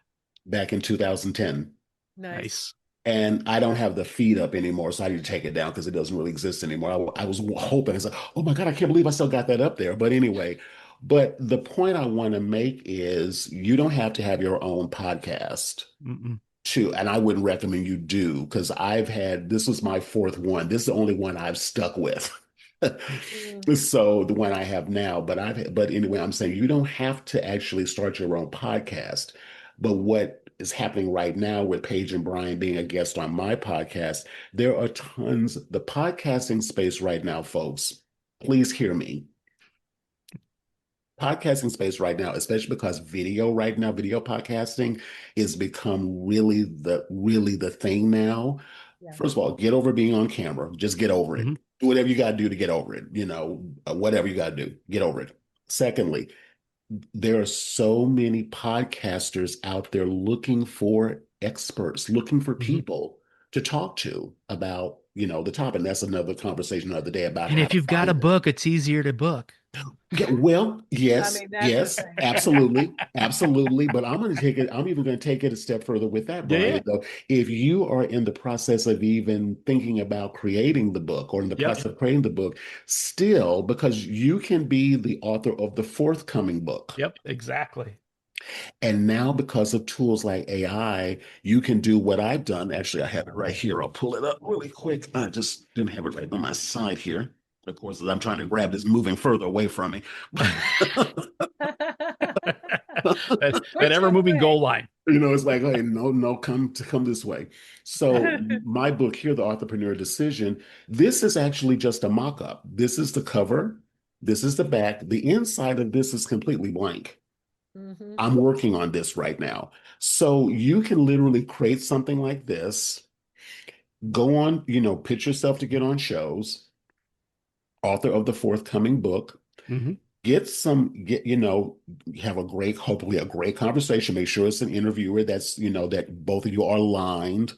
Back in 2010.
Nice.
And I don't have the feed up anymore, so I need to take it down because it doesn't really exist anymore. I was hoping, it's like, oh my God, I can't believe I still got that up there. But anyway, but the point I want to make is you don't have to have your own podcast. And I wouldn't recommend you do, because this was my 4th one. This is the only one I've stuck with. So the one I have now, but anyway, I'm saying you don't have to actually start your own podcast. But what is happening right now with Paige and Brian being a guest on my podcast, there are the podcasting space right now, folks, please hear me. Podcasting space right now, especially because video podcasting is become really the thing now. Yeah. First of all, get over being on camera. Just get over it. Do whatever you got to do to get over it. Whatever you got to do, get over it. Secondly, there are so many podcasters out there looking for experts, looking for people to talk to about, the topic. And that's another conversation another day about.
And if you've got a book, it's easier to book.
Yeah, well, yes, yes, absolutely. But I'm even going to take it a step further with that, Brian. Though, if you are in the process of even thinking about creating the book or in the process of creating the book, still, because you can be the author of the forthcoming book.
Yep, exactly.
And now, because of tools like AI, you can do what I've done. Actually, I have it right here. I'll pull it up really quick. I just didn't have it right on my side here. Of course, as I'm trying to grab this, moving further away from me.
that ever-moving goal line.
It's like, hey, no, come this way. So my book here, The Authorpreneur Decision, this is actually just a mock-up. This is the cover. This is the back. The inside of this is completely blank.
Hmm.
I'm working on this right now. So you can literally create something like this, go on, pitch yourself to get on shows, author of the forthcoming book,
Hmm.
have hopefully a great conversation. Make sure it's an interviewer that both of you are aligned,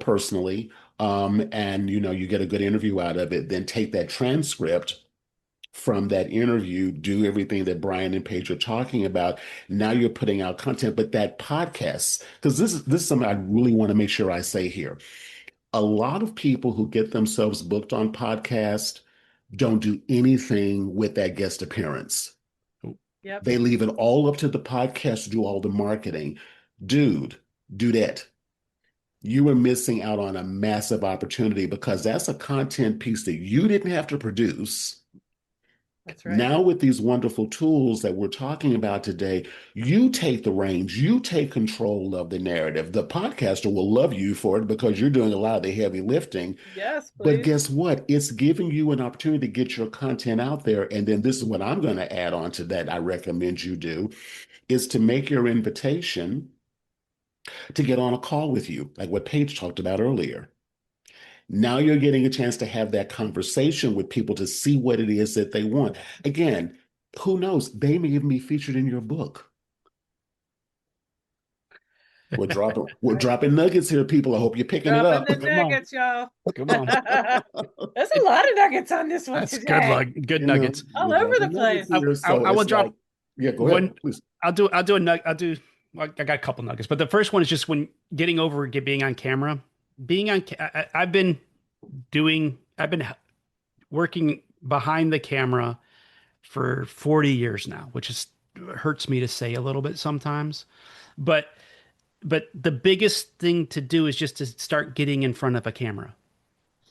personally. And you get a good interview out of it, then take that transcript from that interview, do everything that Brian and Paige are talking about. Now you're putting out content, but that podcast, because this is something I really want to make sure I say here. A lot of people who get themselves booked on podcast don't do anything with that guest appearance.
Yep.
They leave it all up to the podcast to do all the marketing. Dude, do that. You are missing out on a massive opportunity because that's a content piece that you didn't have to produce.
That's right.
Now, with these wonderful tools that we're talking about today, you take the reins, you take control of the narrative. The podcaster will love you for it because you're doing a lot of the heavy lifting.
Yes,
But
please.
guess what? It's giving you an opportunity to get your content out there. And then this is what I'm going to add on to that. I recommend you do is to make your invitation to get on a call with you, like what Paige talked about earlier. Now you're getting a chance to have that conversation with people to see what it is that they want. Again, who knows? They may even be featured in your book. We're
Right.
dropping nuggets here, people. I hope you're picking it
Dropping
up.
the
Come on.
nuggets, y'all.
Come on.
There's a lot of nuggets on this one
That's good
today.
luck. Good nuggets.
All
We're
over the
dropping nuggets
place.
here. So
I will
it's
drop
like, yeah, go
one.
ahead, please.
I'll do a nug. Well, I got a couple nuggets, but the first one is just when getting over being on camera. I've been working behind the camera for 40 years now, which is hurts me to say a little bit sometimes. But the biggest thing to do is just to start getting in front of a camera.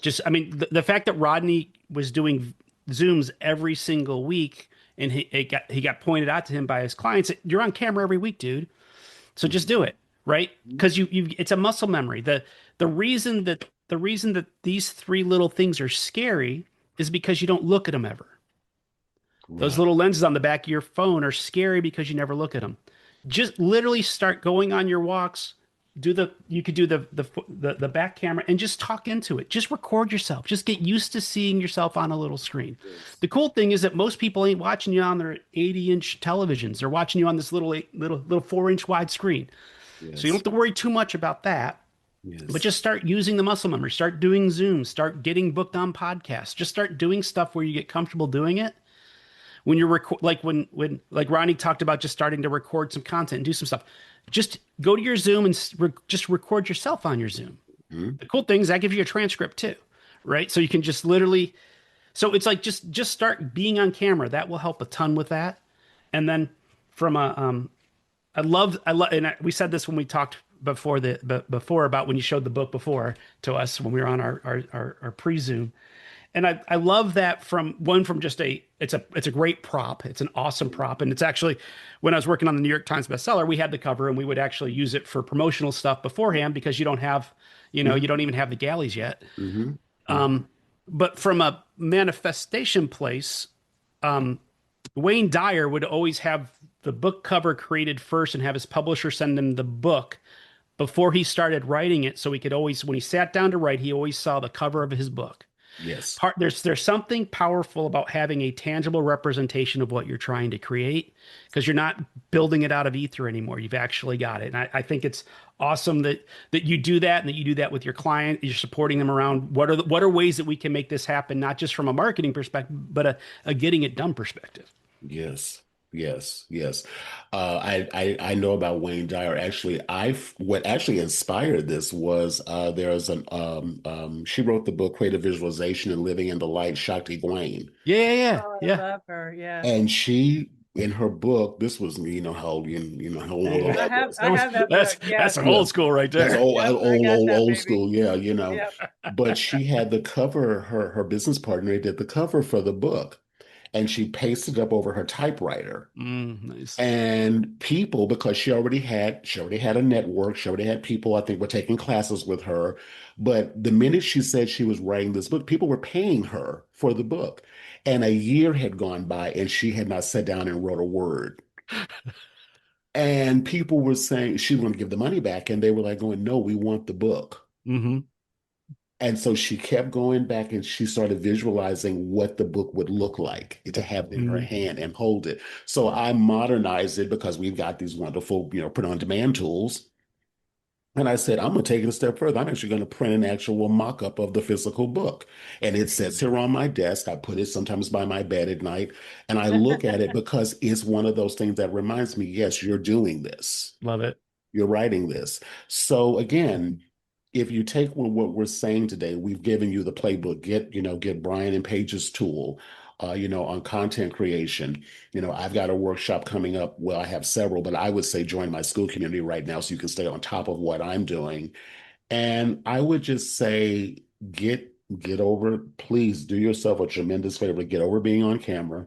Just, I mean, the fact that Rodney was doing Zooms every single week, and he got pointed out to him by his clients, you're on camera every week, dude. So just do it, right? Because you it's a muscle memory. The reason that these three little things are scary is because you don't look at them ever. Those
Right.
little lenses on the back of your phone are scary because you never look at them. Just literally start going on your walks. You could do the back camera and just talk into it. Just record yourself. Just get used to seeing yourself on a little screen.
Yes.
The cool thing is that most people ain't watching you on their 80-inch televisions. They're watching you on this little 4-inch wide screen. So you don't
Yes.
have to worry too much about that. But
Yes.
just start using the muscle memory. Start doing Zooms. Start getting booked on podcasts. Just start doing stuff where you get comfortable doing it. When you're when like Ronnie talked about just starting to record some content and do some stuff, just go to your Zoom and just record yourself on your Zoom.
Mhm.
The cool thing is that gives you a transcript too, right? So you can just literally, so it's like just start being on camera. That will help a ton with that. And then from a I love, and we said this when we talked before about when you showed the book before to us when we were on our pre Zoom. And I love that from just it's a great prop. It's an awesome prop. And it's actually, when I was working on the New York Times bestseller, we had the cover and we would actually use it for promotional stuff beforehand because you don't even have the galleys yet.
Mhm. Mhm.
Um, but from a manifestation place, Wayne Dyer would always have the book cover created first and have his publisher send him the book before he started writing it. So he could always, when he sat down to write, he always saw the cover of his book.
Yes.
There's something powerful about having a tangible representation of what you're trying to create because you're not building it out of ether anymore. You've actually got it. And I think it's awesome that you do that and that you do that with your client. You're supporting them around what are ways that we can make this happen, not just from a marketing perspective, but a getting it done perspective.
Yes, yes, yes. I know about Wayne Dyer. Actually, what actually inspired this was there's an she wrote the book Creative Visualization and Living in the Light, Shakti Gawain,
Yeah, yeah, yeah,
Oh, I
yeah.
love her. Yeah.
and she in her book, this was how old
I
I
have
was.
I have that
That's
book. Yeah.
that's some
Yeah,
old school right
that's
there.
old,
Yep. I
old,
got
old,
that
old
baby.
school. Yeah,
Yep.
But she had the cover. Her business partner did the cover for the book, and she pasted it up over her typewriter.
Nice.
And people, because she already had a network, she already had people, I think, were taking classes with her. But the minute she said she was writing this book, people were paying her for the book. And a year had gone by and she had not sat down and wrote a word. And people were saying she wanted to give the money back. And they were like going, no, we want the book.
Mm-hmm.
And so she kept going back and she started visualizing what the book would look like to have it in her
Mm-hmm.
hand and hold it. So I modernized it because we've got these wonderful, print on demand tools. And I said, I'm going to take it a step further. I'm actually going to print an actual mock up of the physical book. And it sits here on my desk. I put it sometimes by my bed at night. And I look at it because it's one of those things that reminds me, yes, you're doing this.
Love it.
You're writing this. So again, if you take what we're saying today, we've given you the playbook. Get Brian and Paige's tool, on content creation. I've got a workshop coming up. Well, I have several, but I would say join my school community right now so you can stay on top of what I'm doing. And I would just say, get over, please do yourself a tremendous favor. Get over being on camera.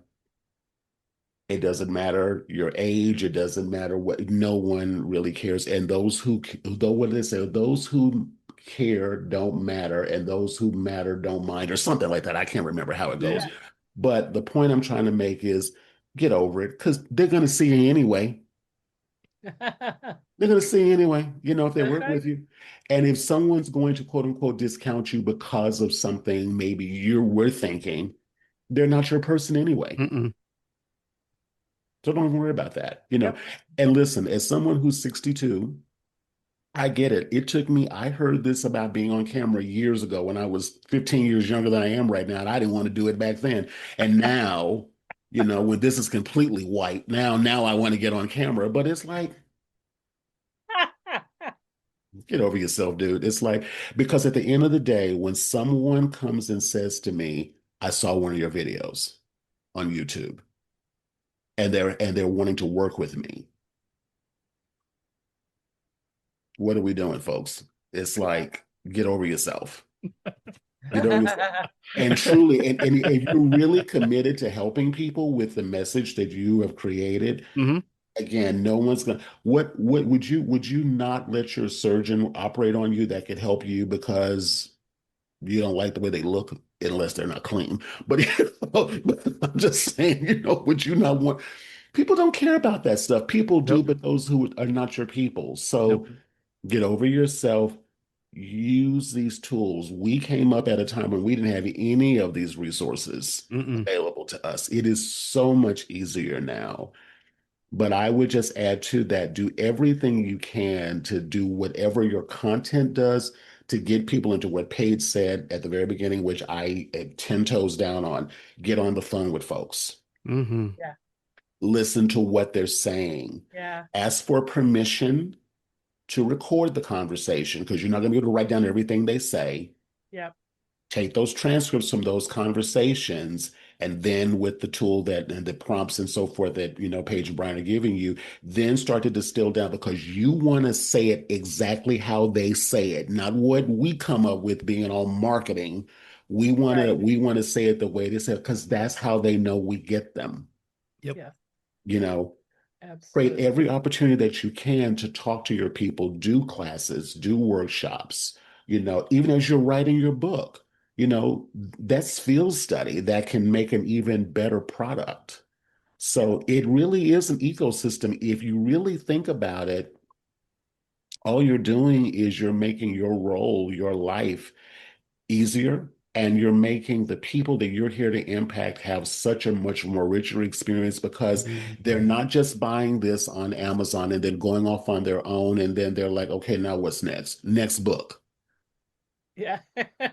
It doesn't matter your age. It doesn't matter what, no one really cares. And what they say, those who care don't matter, and those who matter don't mind, or something like that. I can't remember how it goes.
Yeah.
But the point I'm trying to make is get over it because they're going to see you anyway. They're going to see you anyway, if they
That's
work
right.
with you. And if someone's going to quote unquote discount you because of something maybe you were thinking, they're not your person anyway.
Mm-mm.
So don't even worry about that,
Yep.
And listen, as someone who's 62, I get it. I heard this about being on camera years ago when I was 15 years younger than I am right now, and I didn't want to do it back then. And now, when this is completely white, now I want to get on camera, but it's like, get over yourself, dude. It's like, because at the end of the day, when someone comes and says to me, I saw one of your videos on YouTube, and they're wanting to work with me. What are we doing, folks? It's like, get over yourself. Get over yourself. And truly, and if you're really committed to helping people with the message that you have created,
Mm-hmm.
again, no one's gonna. What would you not let your surgeon operate on you that could help you because you don't like the way they look, unless they're not clean? But, I'm just saying, would you not want? People don't care about that stuff. People do,
Nope.
but those who are not your people. So
Nope.
get over yourself. Use these tools. We came up at a time when we didn't have any of these resources
Mm-mm.
available to us. It is so much easier now. But I would just add to that, do everything you can to do whatever your content does to get people into what Paige said at the very beginning, which I am 10 toes down on. Get on the phone with folks.
Mm-hmm.
Yeah.
Listen to what they're saying.
Yeah.
Ask for permission to record the conversation because you're not going to be able to write down everything they say.
Yep.
Take those transcripts from those conversations, and then with the tool and the prompts and so forth that Paige and Brian are giving you, then start to distill down because you want to say it exactly how they say it, not what we come up with being all marketing. We want
Right.
to say it the way they say it because that's how they know we get them.
Yep.
Yeah.
Create
Absolutely.
every opportunity that you can to talk to your people, do classes, do workshops, even as you're writing your book, that's field study that can make an even better product. So it really is an ecosystem. If you really think about it, all you're doing is you're making your role, your life easier, and you're making the people that you're here to impact have such a much more richer experience because
Mm-hmm.
they're not just buying this on Amazon and then going off on their own and then they're like, okay, now what's next? Next book.
Yeah.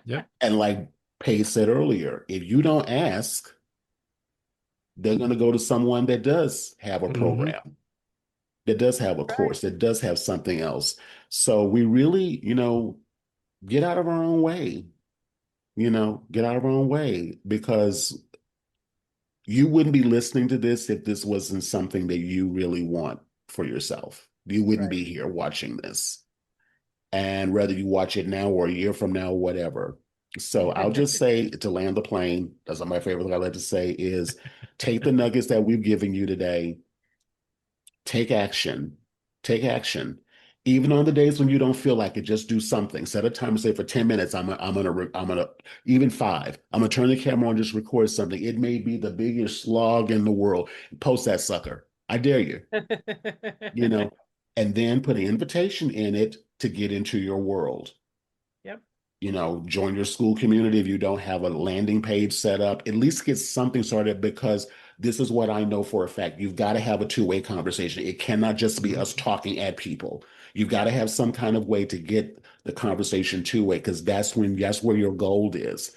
Yep.
And like Paige said earlier, if you don't ask, they're going to go to someone that does have a
Mm-hmm.
program, that does have a
Right.
course, that does have something else. So we really, get out of our own way. Get out of our own way because you wouldn't be listening to this if this wasn't something that you really want for yourself. You wouldn't
Right.
be here watching this. And whether you watch it now or a year from now, whatever. So I'll just say to land the plane, that's my favorite thing I like to say is take the nuggets that we've given you today, take action, take action. Even on the days when you don't feel like it, just do something. Set a timer, say for 10 minutes, I'm gonna, even 5, I'm gonna turn the camera on, just record something. It may be the biggest slog in the world. Post that sucker. I dare you, you know, and then put an invitation in it to get into your world.
Yep.
Join your school community. If you don't have a landing page set up, at least get something started, because this is what I know for a fact. You've got to have a two-way conversation. It cannot just be us talking at people. You've got to have some kind of way to get the conversation two-way, because that's where your gold is.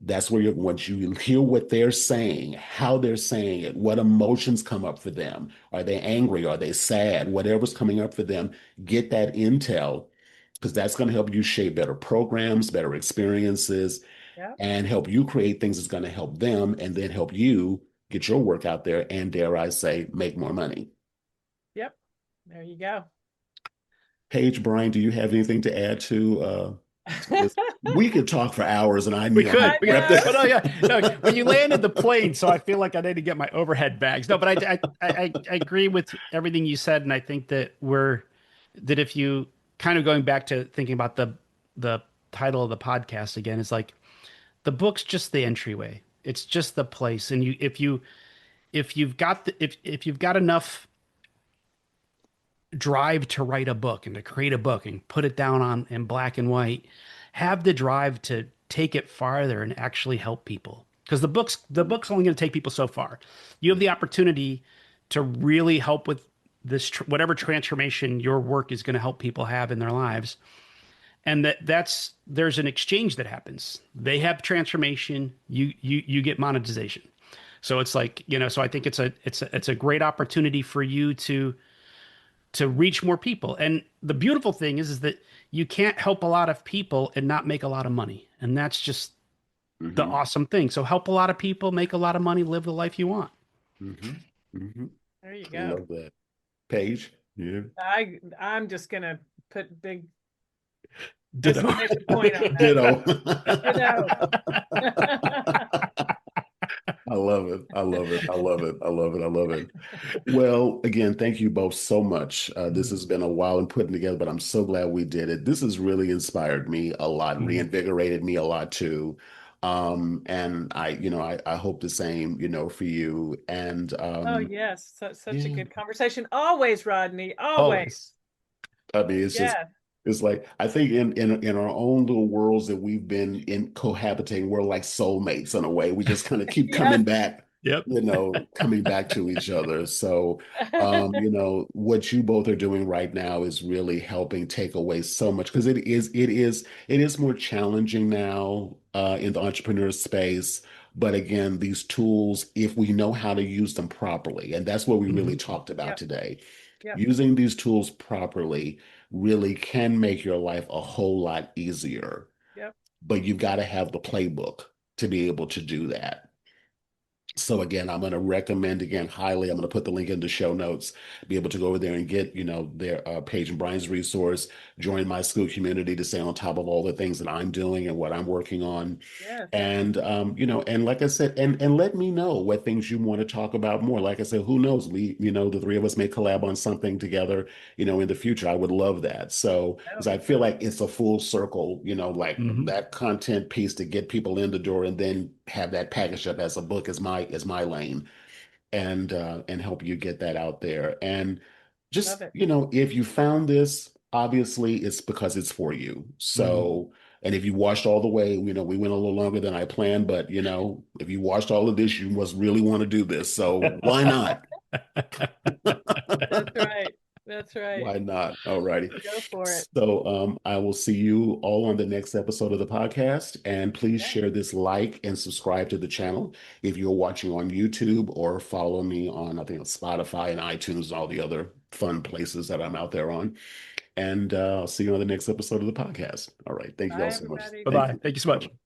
That's where once you hear what they're saying, how they're saying it, what emotions come up for them. Are they angry? Are they sad? Whatever's coming up for them, get that intel, because that's going to help you shape better programs, better experiences,
Yep.
and help you create things that's going to help them, and then help you get your work out there and, dare I say, make more money.
Yep. There you go.
Paige, Brian, do you have anything to add to this? We could talk for hours, and I
We
know
could.
I
wrap
know.
this.
But no, yeah, no. When you landed the plane, so I feel like I need to get my overhead bags. No, but I agree with everything you said, and I think that if you kind of going back to thinking about the title of the podcast again, is like the book's just the entryway. It's just the place, and if you've got enough drive to write a book and to create a book and put it down on in black and white, have the drive to take it farther and actually help people. Because the book's only going to take people so far. You have the opportunity to really help with this whatever transformation your work is going to help people have in their lives. And there's an exchange that happens. They have transformation, you get monetization. So it's like, so I think it's a great opportunity for you to reach more people. And the beautiful thing is that you can't help a lot of people and not make a lot of money. And that's just the
Mm-hmm,
awesome thing. So help a lot of people, make a lot of money, live the life you want.
mm-hmm, mm-hmm.
There you
I
go.
love that. Paige, yeah.
I'm just gonna put big
Ditto.
exclamation point on that.
Ditto.
Ditto.
I love it. I love it. I love it. I love it. I love it. Well, again, thank you both so much. This has been a while in putting together, but I'm so glad we did it. This has really inspired me a lot, reinvigorated me a lot too. And I hope the same, for you. And
Oh yes, such a
yeah,
good conversation. Always, Rodney. Always.
Always.
I mean,
Yeah.
it's like, I think in our own little worlds that we've been in cohabitating, we're like soulmates in a way. We just kind of keep
Yes.
coming back,
Yep.
coming back to each other. So, what you both are doing right now is really helping take away so much, because it is more challenging now in the entrepreneur space. But again, these tools, if we know how to use them properly, and that's what we really talked about
Yep.
today,
Yep.
using these tools properly really can make your life a whole lot easier.
Yep.
But you've got to have the playbook to be able to do that. So again, I'm going to recommend again highly. I'm going to put the link in the show notes. Be able to go over there and get their Paige and Brian's resource. Join my school community to stay on top of all the things that I'm doing and what I'm working on.
Yes.
And and like I said, and let me know what things you want to talk about more. Like I said, who knows? The three of us may collab on something together. In the future, I would love that. So,
That'll
because
be
I feel
fun.
like it's a full circle. Like
Hmm.
that content piece to get people in the door, and then have that packaged up as a book is my lane, and help you get that out there. And
Love
just,
it.
if you found this, obviously it's because it's for you.
Hmm.
So, and if you watched all the way, we went a little longer than I planned, but if you watched all of this, you must really want to do this. So why not?
That's right. That's right.
Why not? All righty.
Go for it.
So I will see you all on the next episode of the podcast. And please
Yeah.
share this, like, and subscribe to the channel if you're watching on YouTube, or follow me on, I think, on Spotify and iTunes and all the other fun places that I'm out there on. And I'll see you on the next episode of the podcast. All right. Thank you all
Bye,
so much.
everybody.
Thank
Bye-bye.
you.
Thank you so much.
Bye-bye.